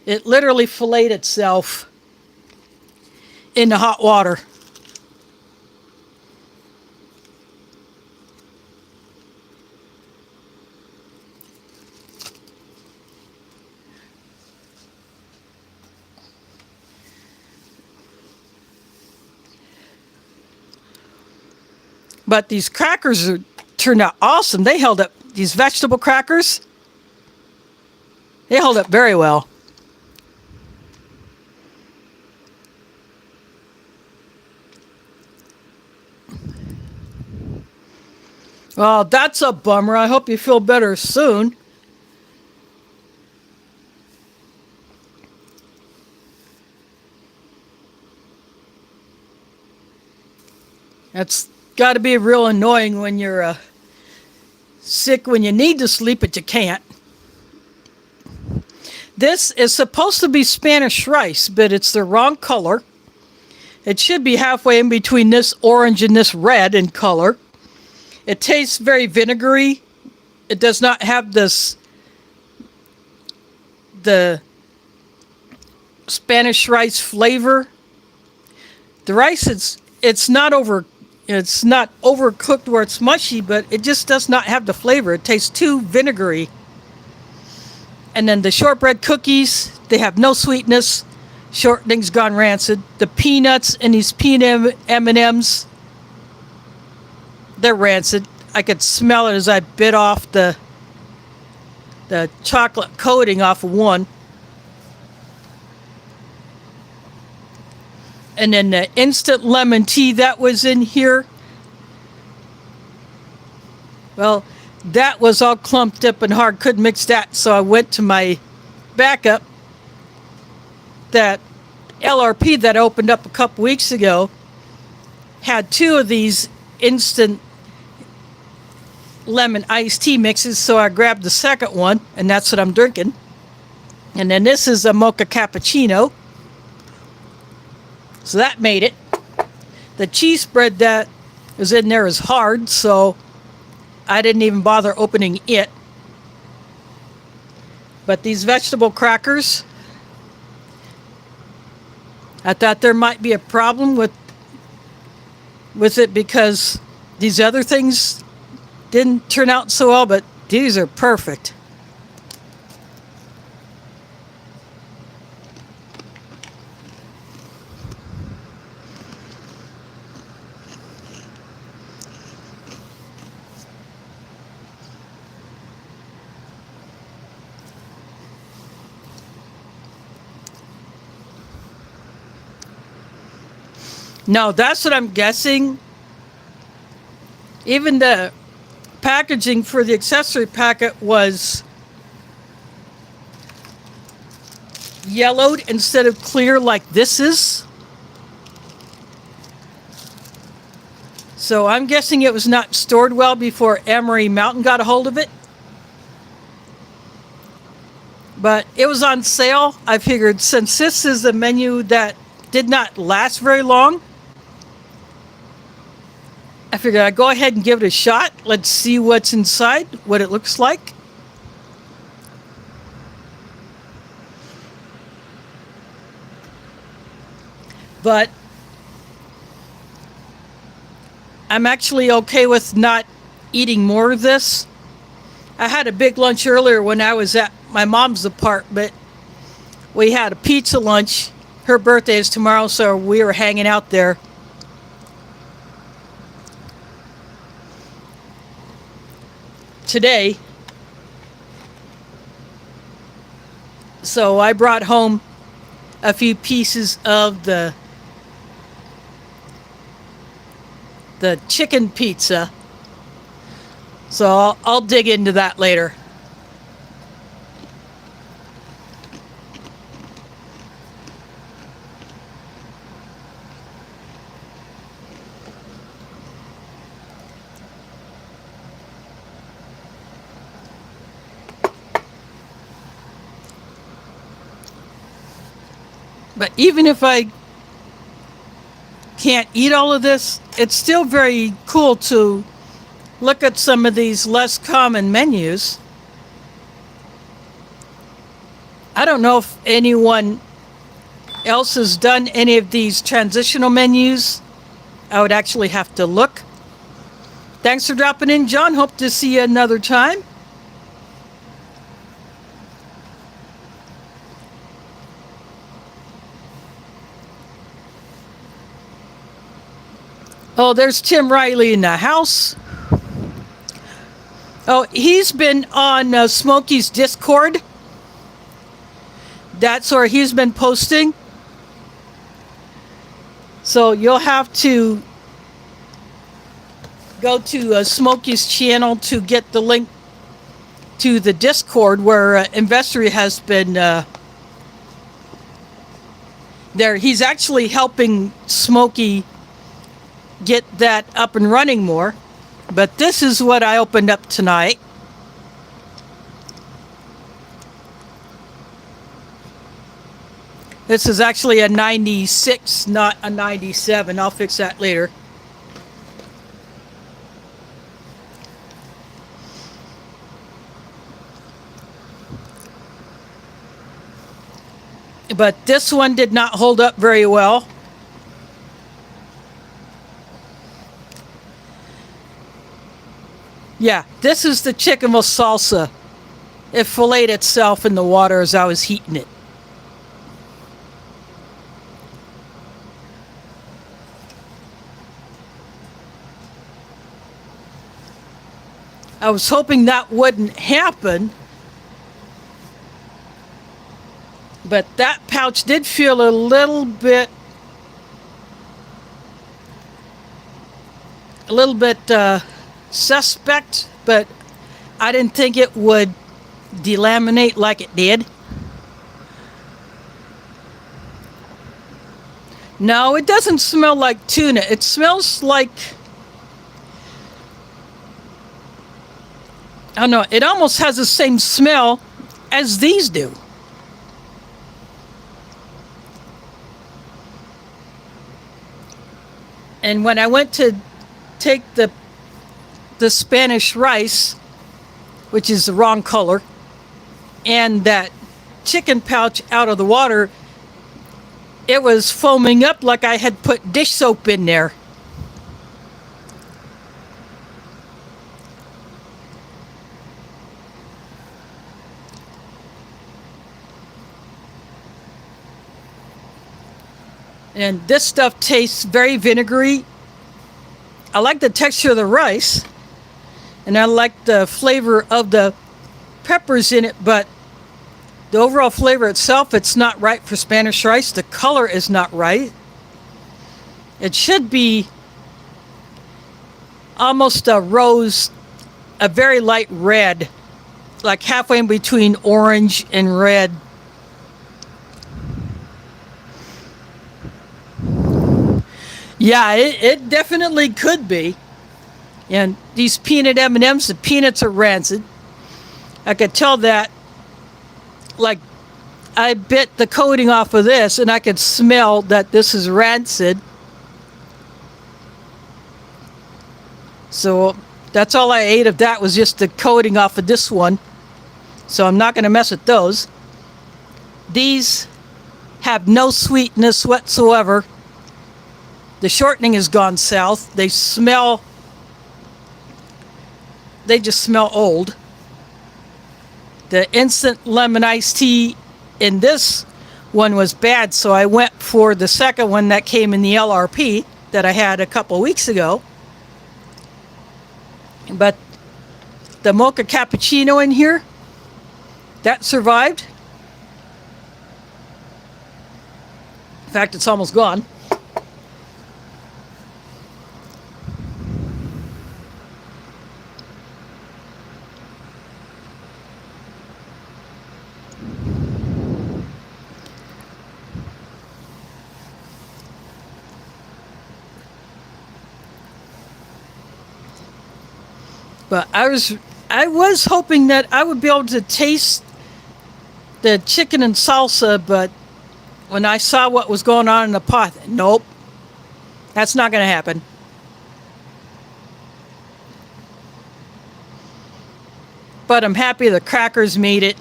It literally filleted itself in the hot water. But these crackers turned out awesome. They held up. These vegetable crackers, they held up very well. Well, that's a bummer. I hope you feel better soon. That's got to be real annoying when you're sick, when you need to sleep, but you can't. This is supposed to be Spanish rice, but it's the wrong color. It should be halfway in between this orange and this red in color. It tastes very vinegary. It does not have the Spanish rice flavor. The rice it's not overcooked where it's mushy, but it just does not have the flavor. It tastes too vinegary. And then the shortbread cookies, they have no sweetness. Shortening's gone rancid. The peanuts in these peanut M&Ms, they're rancid. I could smell it as I bit off the chocolate coating off of one. And then the instant lemon tea that was in here, well, that was all clumped up and hard. Couldn't mix that, so I went to my backup. That LRP that opened up a couple weeks ago had 2 of these instant lemon iced tea mixes, so I grabbed the second one, and that's what I'm drinking. And then this is a mocha cappuccino. So that made it. The cheese spread that was in there is hard, so I didn't even bother opening it. But these vegetable crackers, I thought there might be a problem with it because these other things didn't turn out so well, but these are perfect. No, that's what I'm guessing. Even the packaging for the accessory packet was yellowed instead of clear like this is. So I'm guessing it was not stored well before MRE Mountain got a hold of it. But it was on sale. I figured since this is a menu that did not last very long, I figured I'd go ahead and give it a shot. Let's see what's inside, what it looks like. But I'm actually okay with not eating more of this. I had a big lunch earlier when I was at my mom's apartment. We had a pizza lunch. Her birthday is tomorrow, so we were hanging out there. Today, so I brought home a few pieces of the chicken pizza, so I'll dig into that later. But even if I can't eat all of this, it's still very cool to look at some of these less common menus. I don't know if anyone else has done any of these transitional menus. I would actually have to look. Thanks for dropping in, John. Hope to see you another time. Oh, there's Tim Riley in the house. Oh, he's been on Smokey's Discord. That's where he's been posting. So you'll have to go to Smokey's channel to get the link to the Discord where Investory has been there. He's actually helping Smokey get that up and running more. But this is what I opened up tonight. This is actually a 96, not a 97. I'll fix that later. But this one did not hold up very well. Yeah, this is the chicken with salsa. It filleted itself in the water as I was heating it. I was hoping that wouldn't happen. But that pouch did feel a little bit suspect, but I didn't think it would delaminate like it did. No, it doesn't smell like tuna. It smells like, I don't know, it almost has the same smell as these do. And when I went to take the Spanish rice, which is the wrong color, and that chicken pouch out of the water, it was foaming up like I had put dish soap in there. And this stuff tastes very vinegary. I like the texture of the rice, and I like the flavor of the peppers in it, but the overall flavor itself, it's not right for Spanish rice. The color is not right. It should be almost a rose, a very light red, like halfway in between orange and red. Yeah, it definitely could be. And these peanut M&Ms, the peanuts are rancid. I could tell that. Like, I bit the coating off of this, and I could smell that this is rancid. So that's all I ate of that was just the coating off of this one. So I'm not going to mess with those. These have no sweetness whatsoever. The shortening has gone south. They just smell old. The instant lemon iced tea in this one was bad, so I went for the second one that came in the LRP that I had a couple weeks ago. But the mocha cappuccino in here, that survived. In fact, it's almost gone. But I was hoping that I would be able to taste the chicken and salsa, but when I saw what was going on in the pot, nope, that's not going to happen. But I'm happy the crackers made it.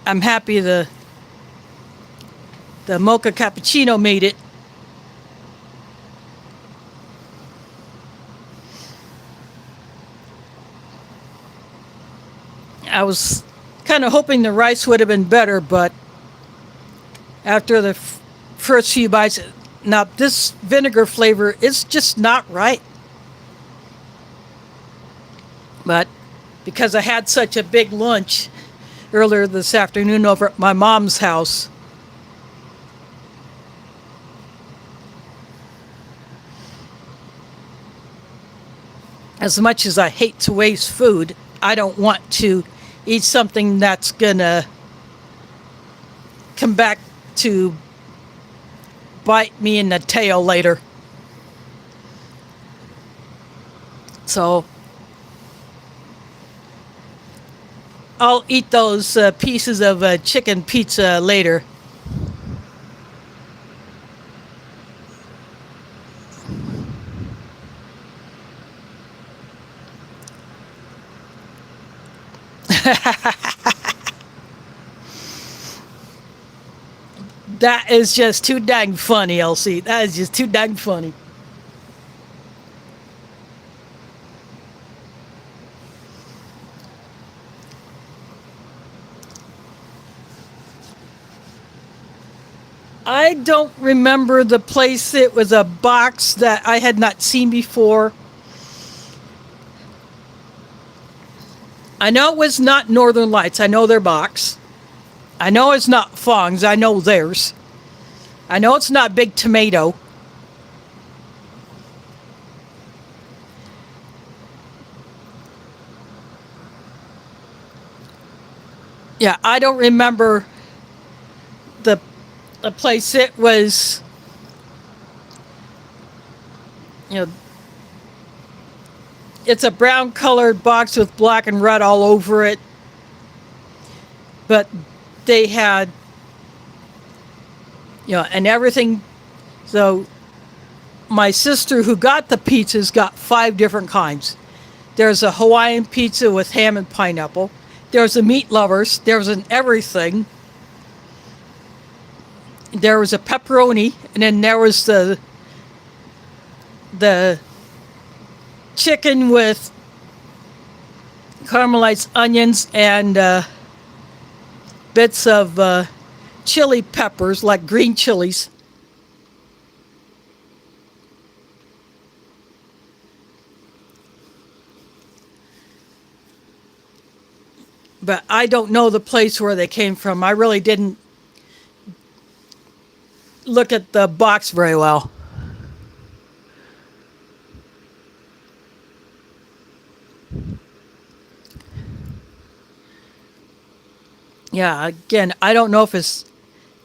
I'm happy the mocha cappuccino made it. I was kind of hoping the rice would have been better, but after the first few bites, Now, this vinegar flavor is just not right. But because I had such a big lunch earlier this afternoon over at my mom's house, as much as I hate to waste food, I don't want to eat something that's gonna come back to bite me in the tail later. So I'll eat those pieces of chicken pizza later. That is just too dang funny, Elsie. That is just too dang funny. I don't remember the place. It was a box that I had not seen before. I know it was not Northern Lights. I know their box. I know it's not Fong's. I know theirs. I know it's not Big Tomato. Yeah, I don't remember the place. It was, you know, it's a brown colored box with black and red all over it. But they had, and everything. So my sister who got the pizzas got 5 different kinds. There's a Hawaiian pizza with ham and pineapple. There's a meat lovers. There's an everything. There was a pepperoni, and then there was the chicken with caramelized onions and bits of chili peppers, like green chilies. But I don't know the place where they came from. I really didn't look at the box very well. Yeah, again, I don't know if it's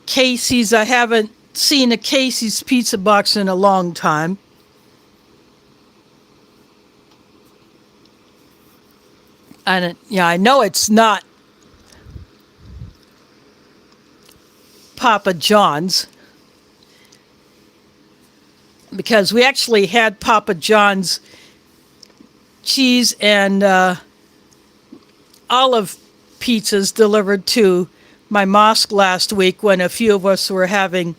Casey's. I haven't seen a Casey's pizza box in a long time. And I know it's not Papa John's, because we actually had Papa John's cheese and olive pizzas delivered to my mosque last week when a few of us were having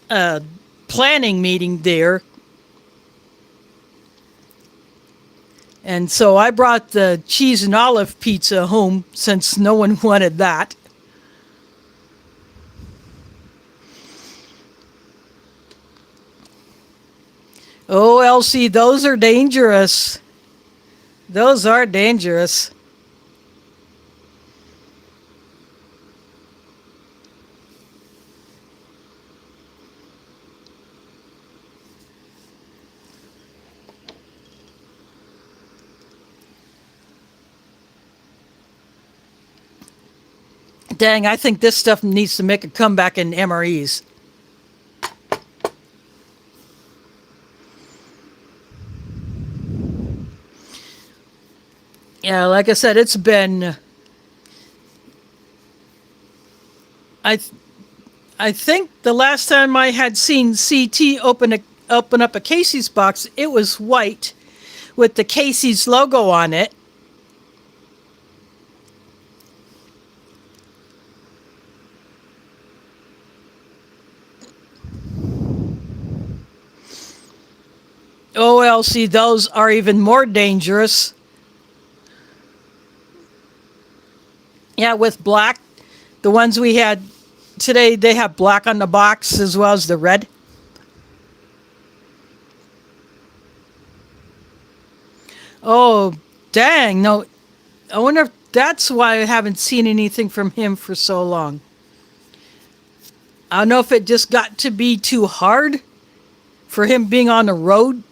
a planning meeting there. And so I brought the cheese and olive pizza home since no one wanted that. Oh, Elsie, those are dangerous. Those are dangerous. Dang, I think this stuff needs to make a comeback in MREs. Yeah, like I said, it's been. I think the last time I had seen CT open up a Casey's box, it was white with the Casey's logo on it. Oh, Elsie, those are even more dangerous. Yeah, with black, the ones we had today they have black on the box as well as the red. Oh, dang. No, I wonder if that's why I haven't seen anything from him for so long. I don't know if it just got to be too hard for him being on the road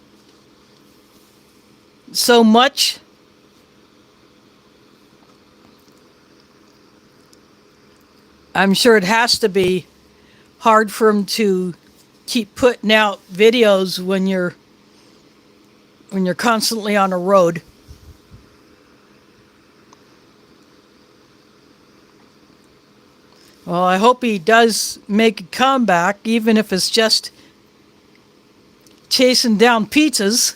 so much. I'm sure it has to be hard for him to keep putting out videos when you're constantly on the road. Well, I hope he does make a comeback, even if it's just chasing down pizzas.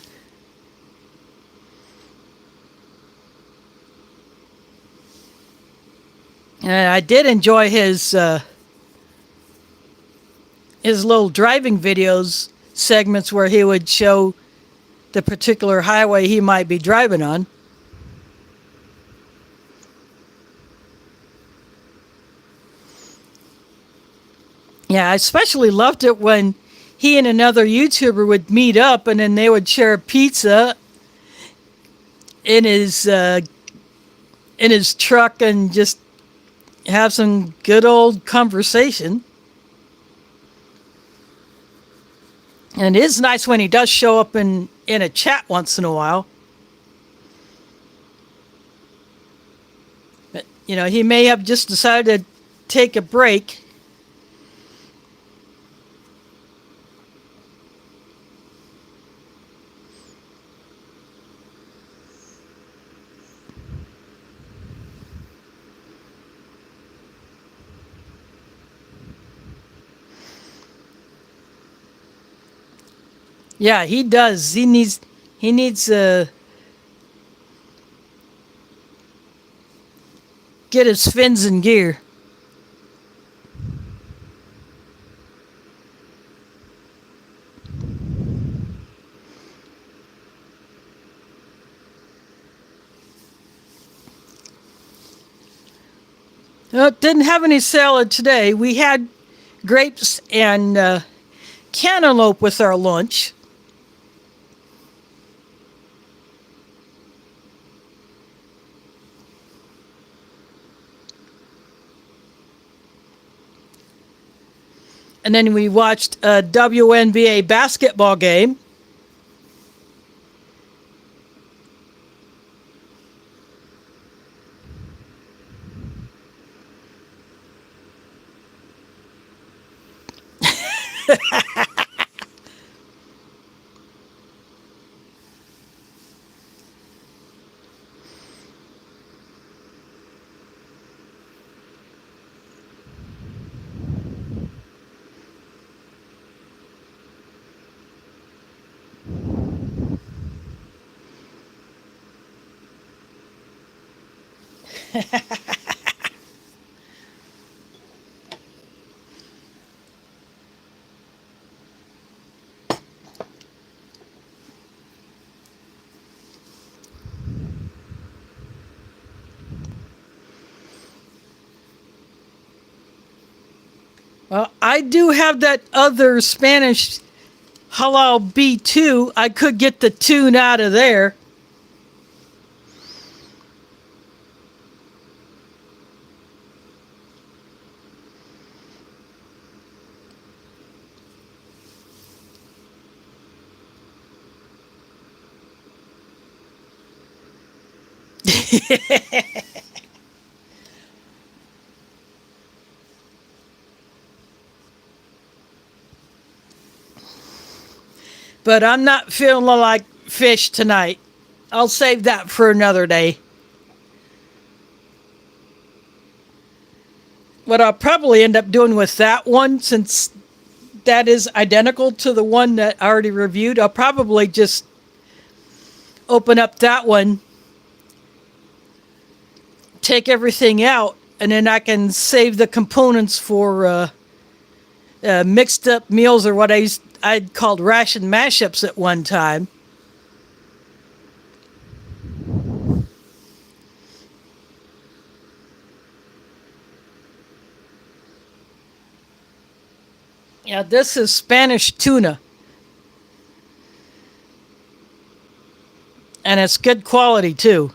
And I did enjoy his little driving videos segments where he would show the particular highway he might be driving on. Yeah, I especially loved it when he and another YouTuber would meet up and then they would share a pizza in his truck and just have some good old conversation. And it is nice when he does show up in a chat once in a while. But, he may have just decided to take a break. Yeah, he does. He needs get his fins in gear. Didn't have any salad today. We had grapes and cantaloupe with our lunch. And then we watched a WNBA basketball game. Well, I do have that other Spanish halal B2. I could get the tune out of there. But I'm not feeling like fish tonight. I'll save that for another day. What I'll probably end up doing with that one, since that is identical to the one that I already reviewed, I'll probably just open up that one, take everything out, and then I can save the components for mixed up meals, or what I'd called ration mashups at one time. Yeah, this is Spanish tuna, and it's good quality too.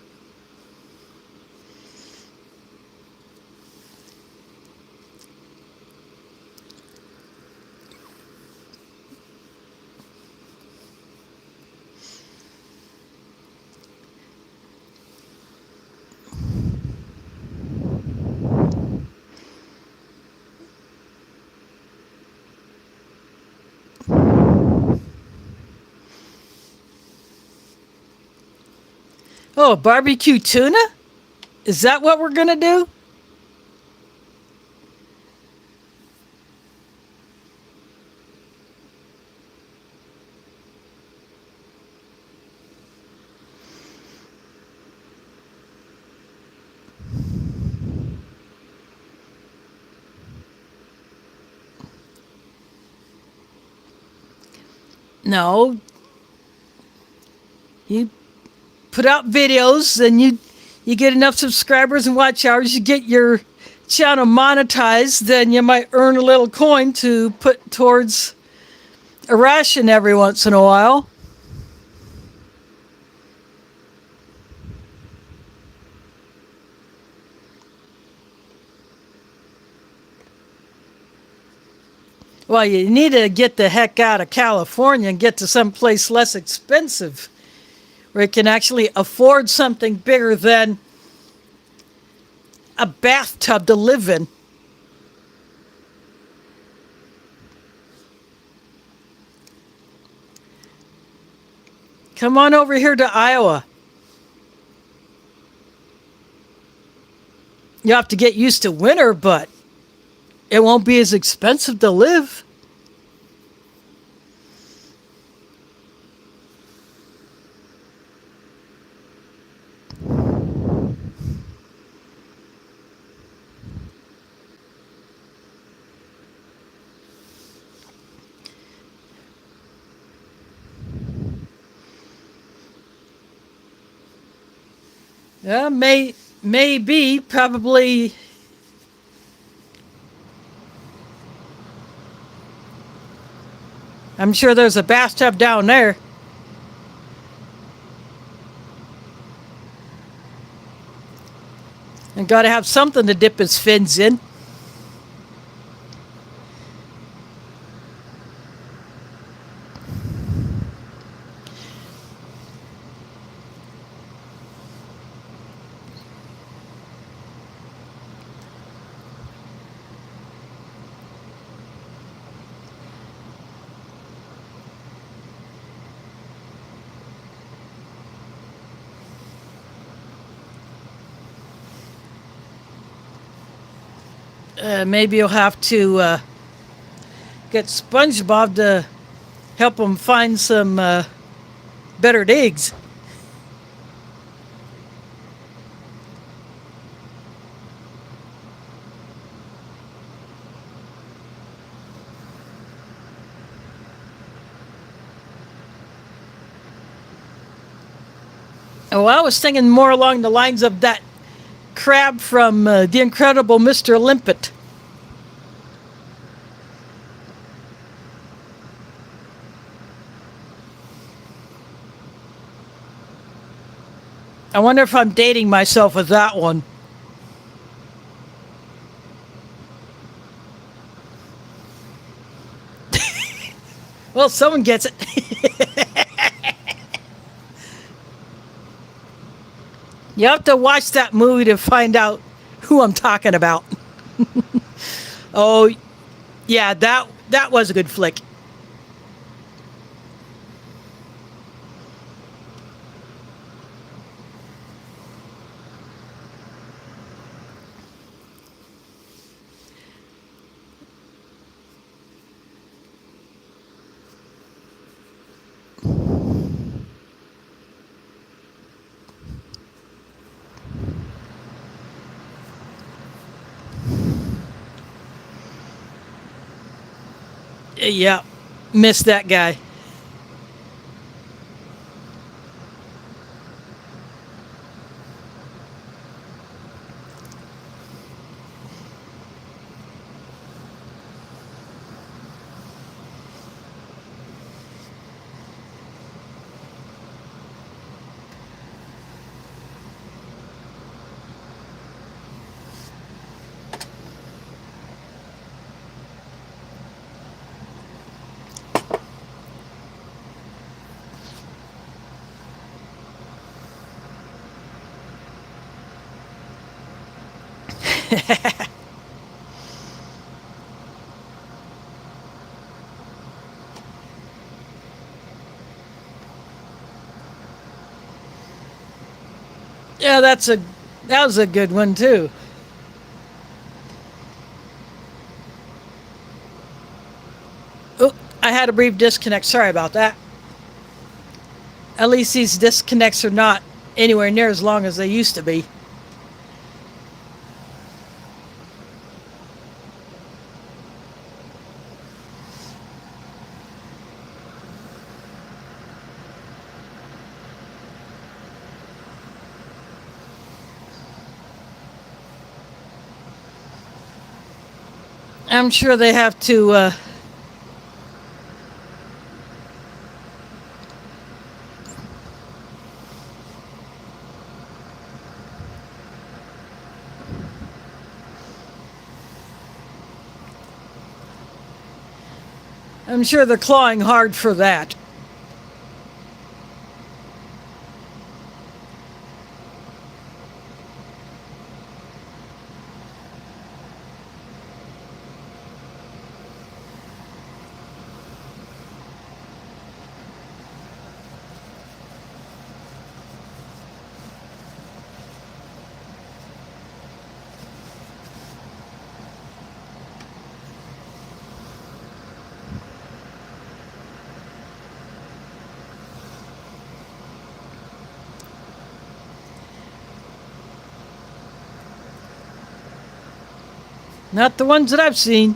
Oh, barbecue tuna? Is that what we're gonna do? No. You put out videos, and you get enough subscribers and watch hours, you get your channel monetized, then you might earn a little coin to put towards a ration every once in a while. Well, you need to get the heck out of California and get to some place less expensive where you can actually afford something bigger than a bathtub to live in. Come on over here to Iowa. You have to get used to winter, but it won't be as expensive to live. Yeah, maybe, probably. I'm sure there's a bathtub down there. And got to have something to dip his fins in. Maybe you'll have to get SpongeBob to help him find some better digs. Oh, I was thinking more along the lines of that crab from The Incredible Mr. Limpet. I wonder if I'm dating myself with that one. Well, someone gets it. You have to watch that movie to find out who I'm talking about. Oh, yeah, that was a good flick. Yeah, missed that guy. Yeah, that was a good one too. Oh, I had a brief disconnect. Sorry about that. At least these disconnects are not anywhere near as long as they used to be. I'm sure they have to. I'm sure they're clawing hard for that. Not the ones that I've seen.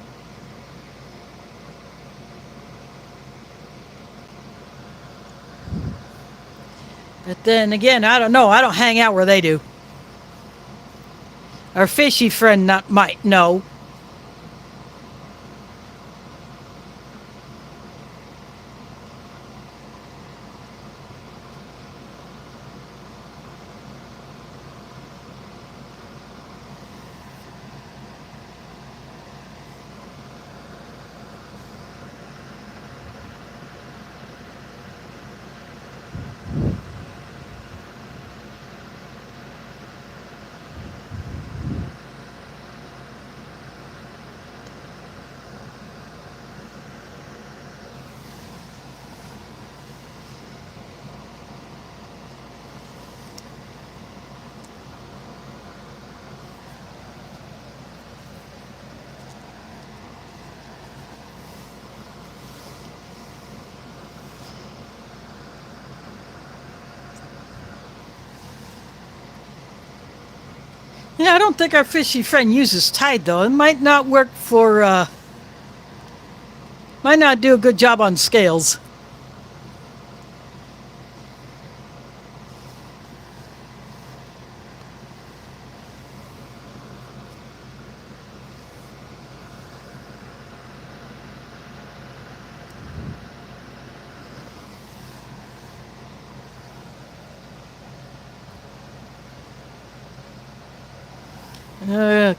But then again, I don't know. I don't hang out where they do. Our fishy friend not might know. Yeah, I don't think our fishy friend uses Tide though. It might not work for. Might not do a good job on scales.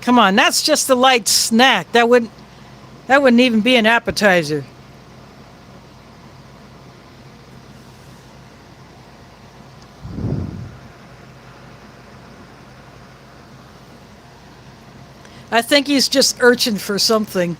Come on, that's just a light snack. That wouldn't even be an appetizer. I think he's just urging for something.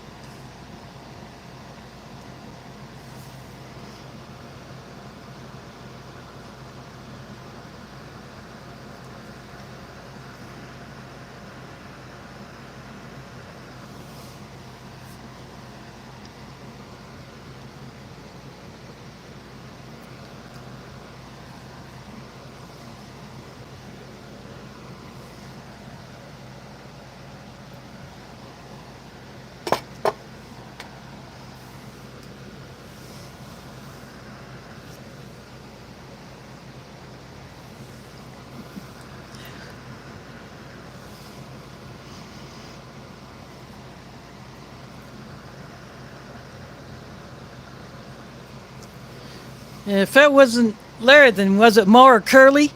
If it wasn't Larry, then was it Mo or Curly?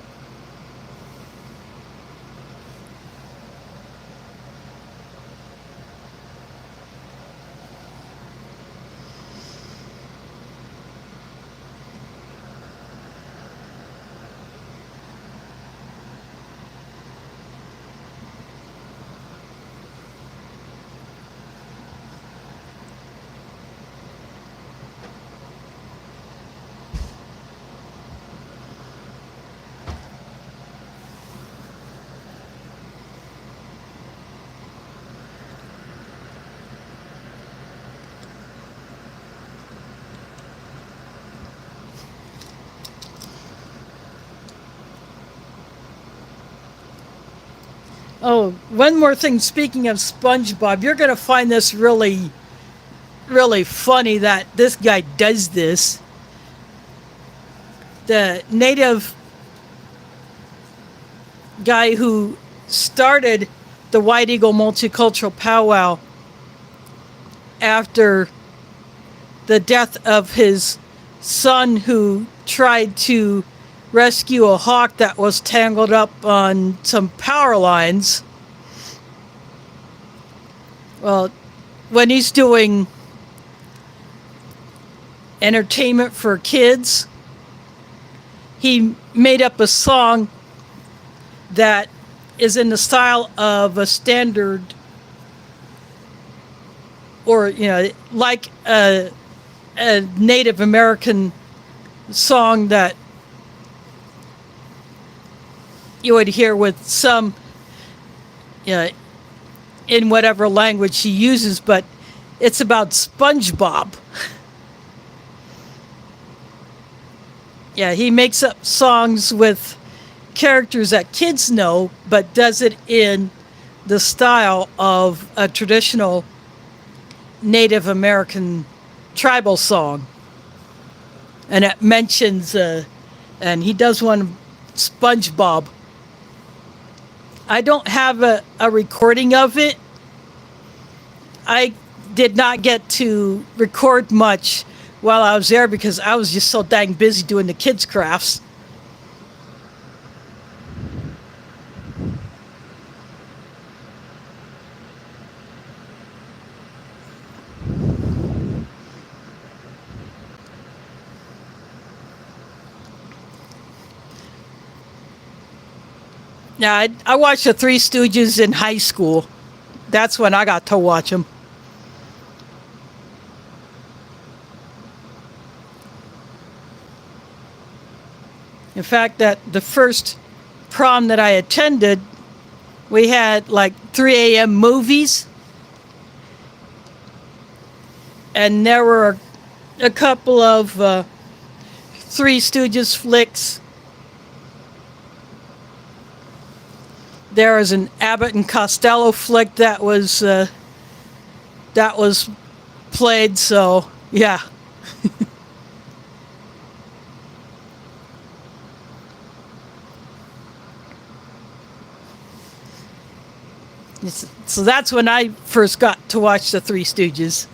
Oh, one more thing. Speaking of SpongeBob, you're going to find this really, really funny that this guy does this. The native guy who started the White Eagle Multicultural Powwow after the death of his son, who tried to rescue a hawk that was tangled up on some power lines. Well, when he's doing entertainment for kids, he made up a song that is in the style of a standard, or like a Native American song that you would hear with some, in whatever language he uses, but it's about SpongeBob. Yeah, he makes up songs with characters that kids know, but does it in the style of a traditional Native American tribal song. And it mentions, and he does one, SpongeBob. I don't have a recording of it. I did not get to record much while I was there because I was just so dang busy doing the kids' crafts. Now, I watched the Three Stooges in high school. That's when I got to watch them. In fact, that the first prom that I attended, we had like 3 a.m. movies. And there were a couple of Three Stooges flicks. There was an Abbott and Costello flick that was played. So yeah. So that's when I first got to watch the Three Stooges.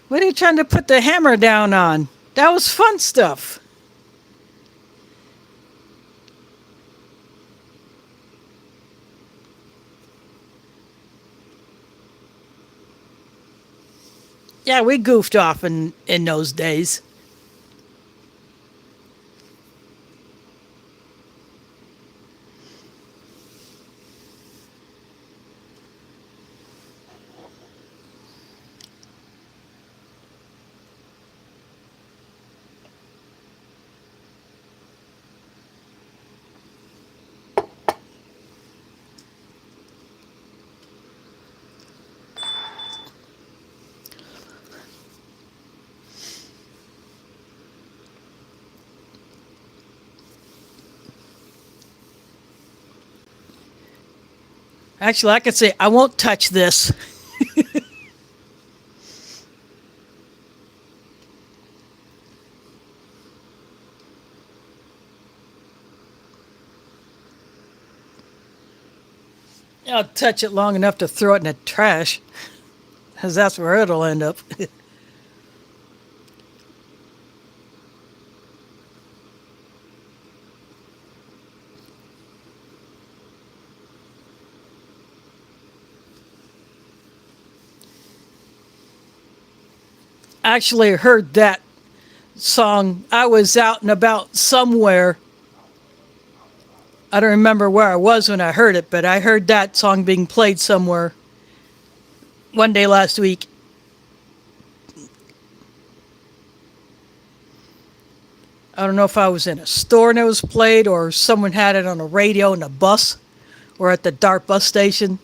What are you trying to put the hammer down on? That was fun stuff. Yeah, we goofed off in those days. Actually, I could say, I won't touch this. I'll touch it long enough to throw it in the trash, because that's where it'll end up. Actually heard that song. I was out and about somewhere. I don't remember where I was when I heard it, but I heard that song being played somewhere one day last week. I don't know if I was in a store and it was played or someone had it on a radio in a bus or at the DART bus station.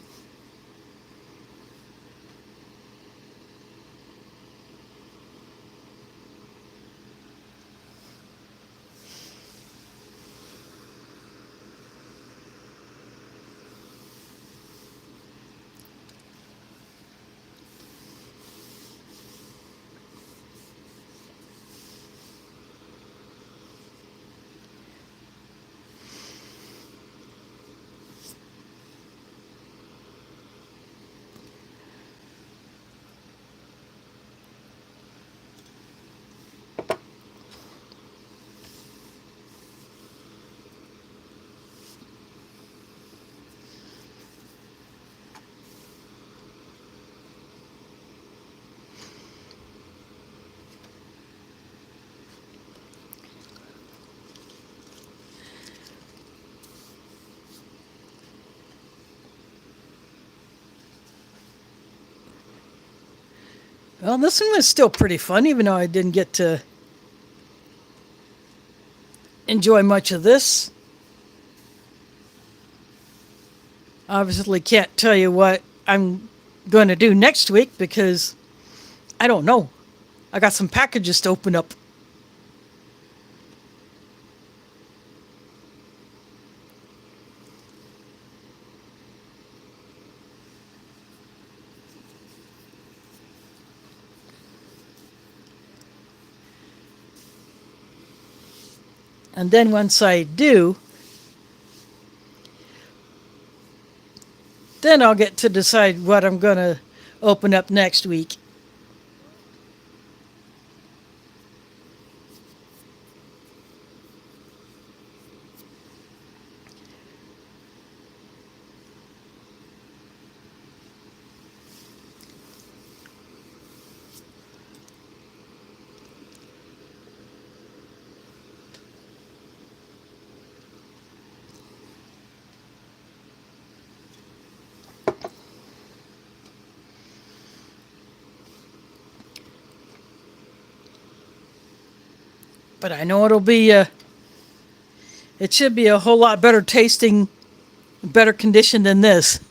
Well, this one was still pretty fun, even though I didn't get to enjoy much of this. Obviously, can't tell you what I'm going to do next week because I don't know. I got some packages to open up. And then once I do, then I'll get to decide what I'm going to open up next week. But I know it should be a whole lot better tasting, better condition than this.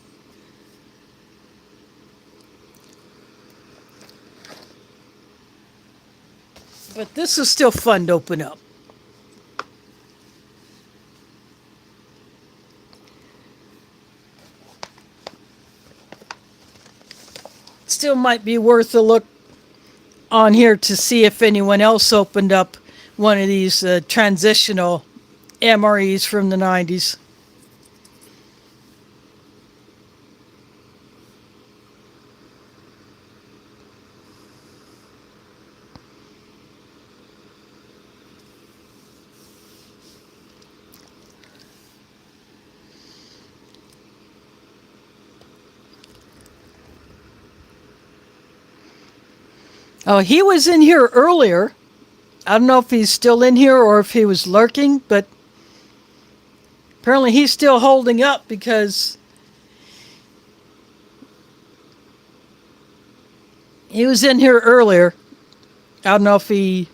But this is still fun to open up. Still might be worth a look on here to see if anyone else opened up one of these transitional MREs from the 90s. Oh, he was in here earlier. I don't know if he's still in here or if he was lurking, but apparently he's still holding up because he was in here earlier. I don't know if he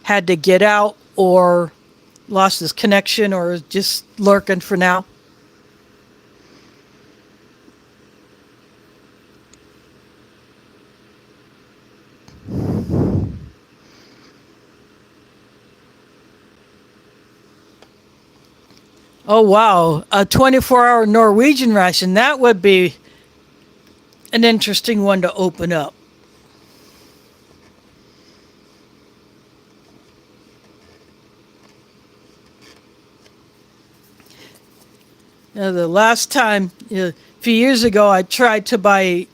had to get out or lost his connection or is just lurking for now. Oh, wow. A 24-hour Norwegian ration. That would be an interesting one to open up. The last time, a few years ago, I tried to buy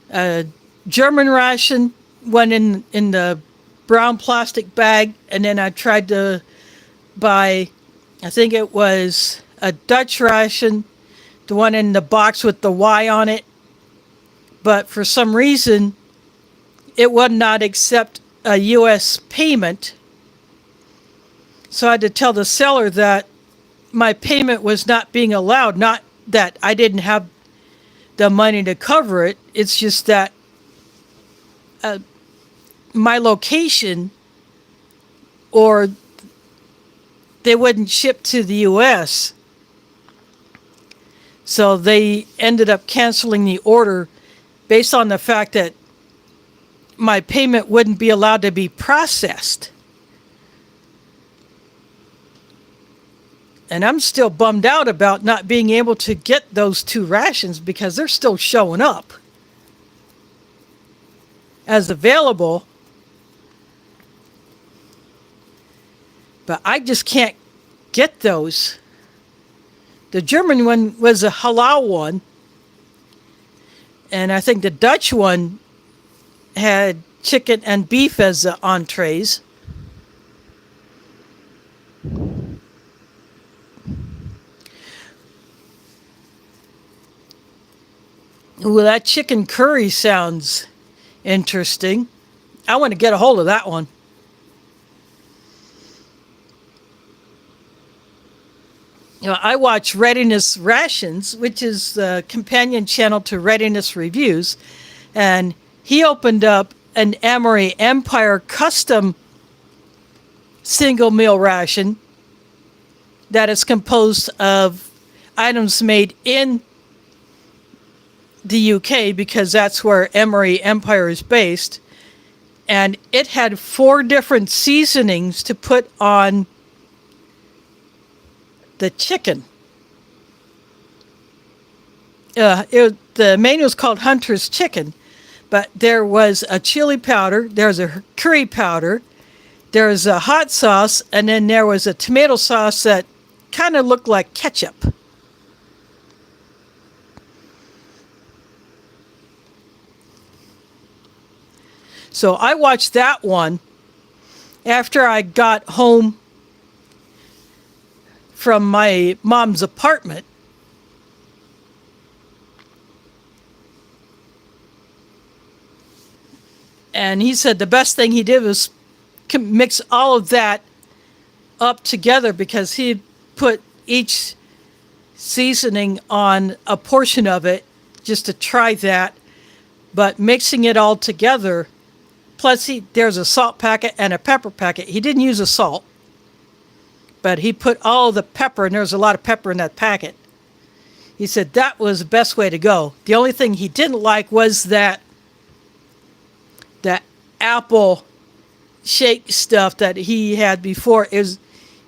a German ration, one in the brown plastic bag, and then I tried to buy, I think it was a Dutch ration, the one in the box with the Y on it. But for some reason, it would not accept a U.S. payment. So I had to tell the seller that my payment was not being allowed. Not that I didn't have the money to cover it. It's just that my location or they wouldn't ship to the US. So they ended up canceling the order based on the fact that my payment wouldn't be allowed to be processed. And I'm still bummed out about not being able to get those 2 rations because they're still showing up as available. But I just can't get those. The German one was a halal one. And I think the Dutch one had chicken and beef as the entrees. Well, that chicken curry sounds interesting. I want to get a hold of that one. I watch Readiness Rations, which is the companion channel to Readiness Reviews, and he opened up an MRE Empire custom single meal ration that is composed of items made in the UK because that's where MRE Empire is based, and it had 4 different seasonings to put on the chicken. The menu is called Hunter's Chicken, but there was a chili powder, there's a curry powder, there's a hot sauce, and then there was a tomato sauce that kind of looked like ketchup. So I watched that one after I got home from my mom's apartment. And he said the best thing he did was mix all of that up together because he put each seasoning on a portion of it just to try that. But mixing it all together, plus there's a salt packet and a pepper packet. He didn't use a salt, but he put all the pepper, and there's a lot of pepper in that packet. He said that was the best way to go. The only thing he didn't like was that apple shake stuff that he had before.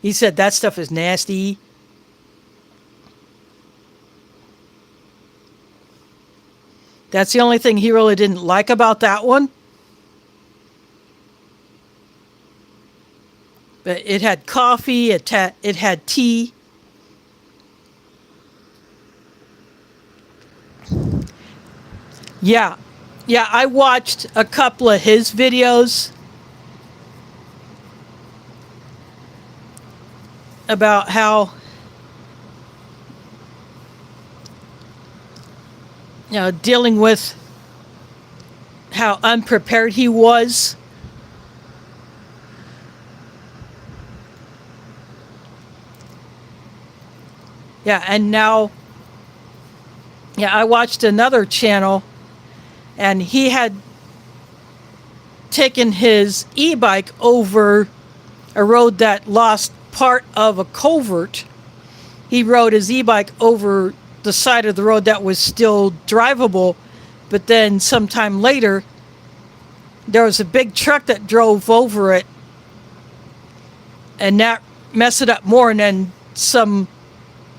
He said that stuff is nasty. That's the only thing he really didn't like about that one. But it had coffee, it had tea. Yeah, I watched a couple of his videos about how, dealing with how unprepared he was. Yeah, and now, I watched another channel, and he had taken his e-bike over a road that lost part of a culvert. He rode his e-bike over the side of the road that was still drivable, but then sometime later, there was a big truck that drove over it, and that messed it up more, and then some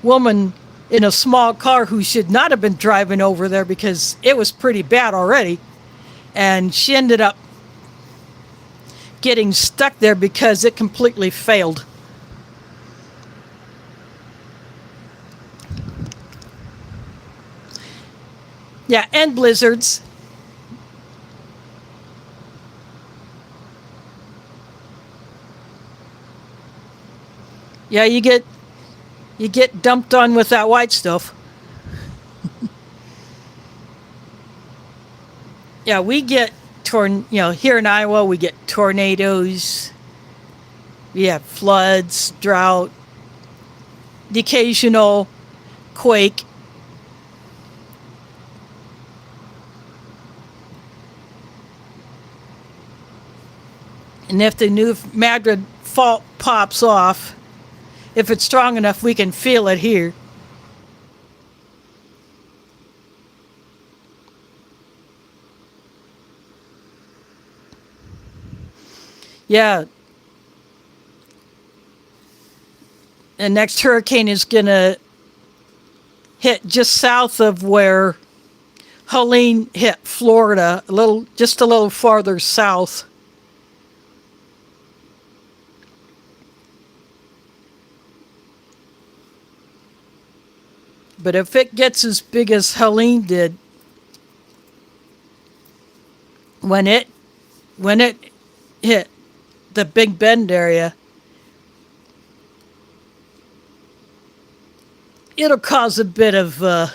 woman in a small car who should not have been driving over there because it was pretty bad already, and she ended up getting stuck there because it completely failed. Yeah, and blizzards. Yeah, you get dumped on with that white stuff. Yeah, we get here in Iowa, we get tornadoes. We have floods, drought, the occasional quake. And if the new Madrid fault pops off. If it's strong enough, we can feel it here. Yeah. The next hurricane is going to hit just south of where Helene hit Florida, just a little farther south. But if it gets as big as Helene did, when it hit the Big Bend area, it'll cause a bit of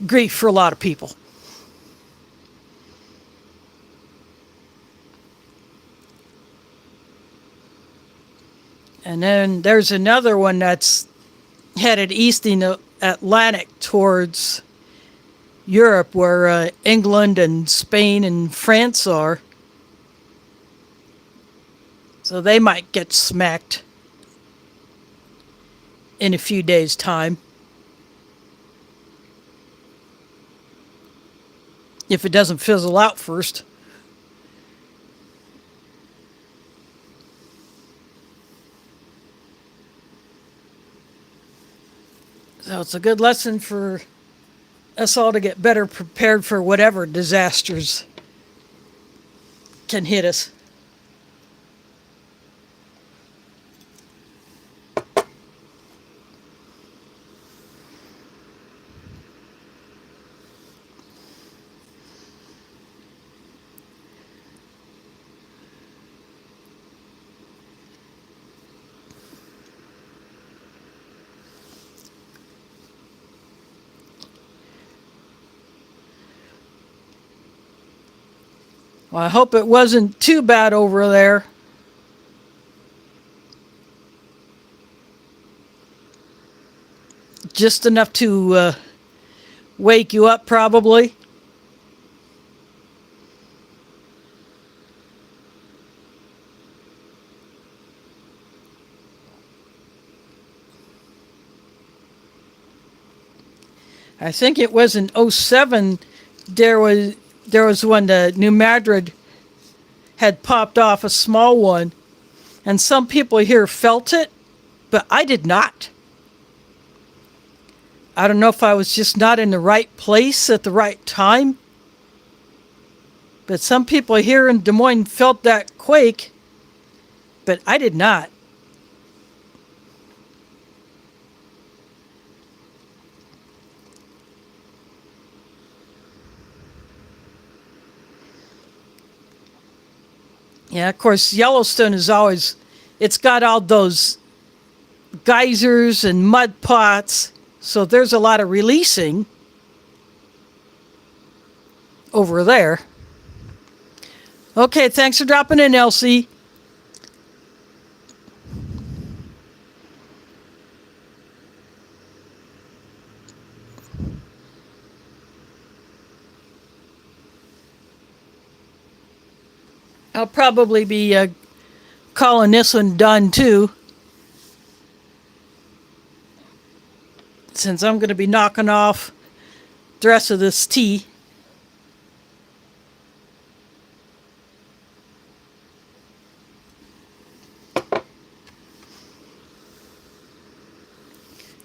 grief for a lot of people. And then there's another one that's headed east in the Atlantic towards Europe, where England and Spain and France are. So they might get smacked in a few days' time. If it doesn't fizzle out first. So it's a good lesson for us all to get better prepared for whatever disasters can hit us. Well, I hope it wasn't too bad over there. Just enough to wake you up, probably. I think it was in 07 there was one, New Madrid had popped off, a small one, and some people here felt it, but I did not. I don't know if I was just not in the right place at the right time, but some people here in Des Moines felt that quake, but I did not. Yeah, of course, Yellowstone is always, it's got all those geysers and mud pots, so there's a lot of releasing over there. Okay, thanks for dropping in, Elsie. I'll probably be calling this one done too, since I'm going to be knocking off the rest of this tea.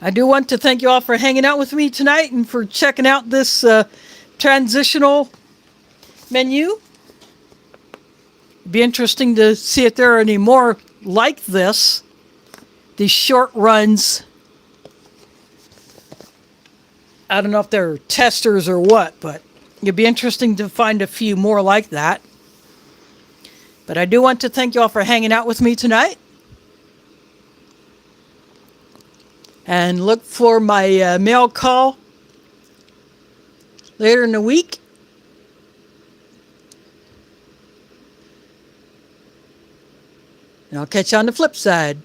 I do want to thank you all for hanging out with me tonight and for checking out this transitional menu. Be interesting to see if there are any more like this, these short runs. I don't know if they're testers or what, but it'd be interesting to find a few more like that. But I do want to thank you all for hanging out with me tonight. And look for my mail call later in the week. And I'll catch you on the flip side.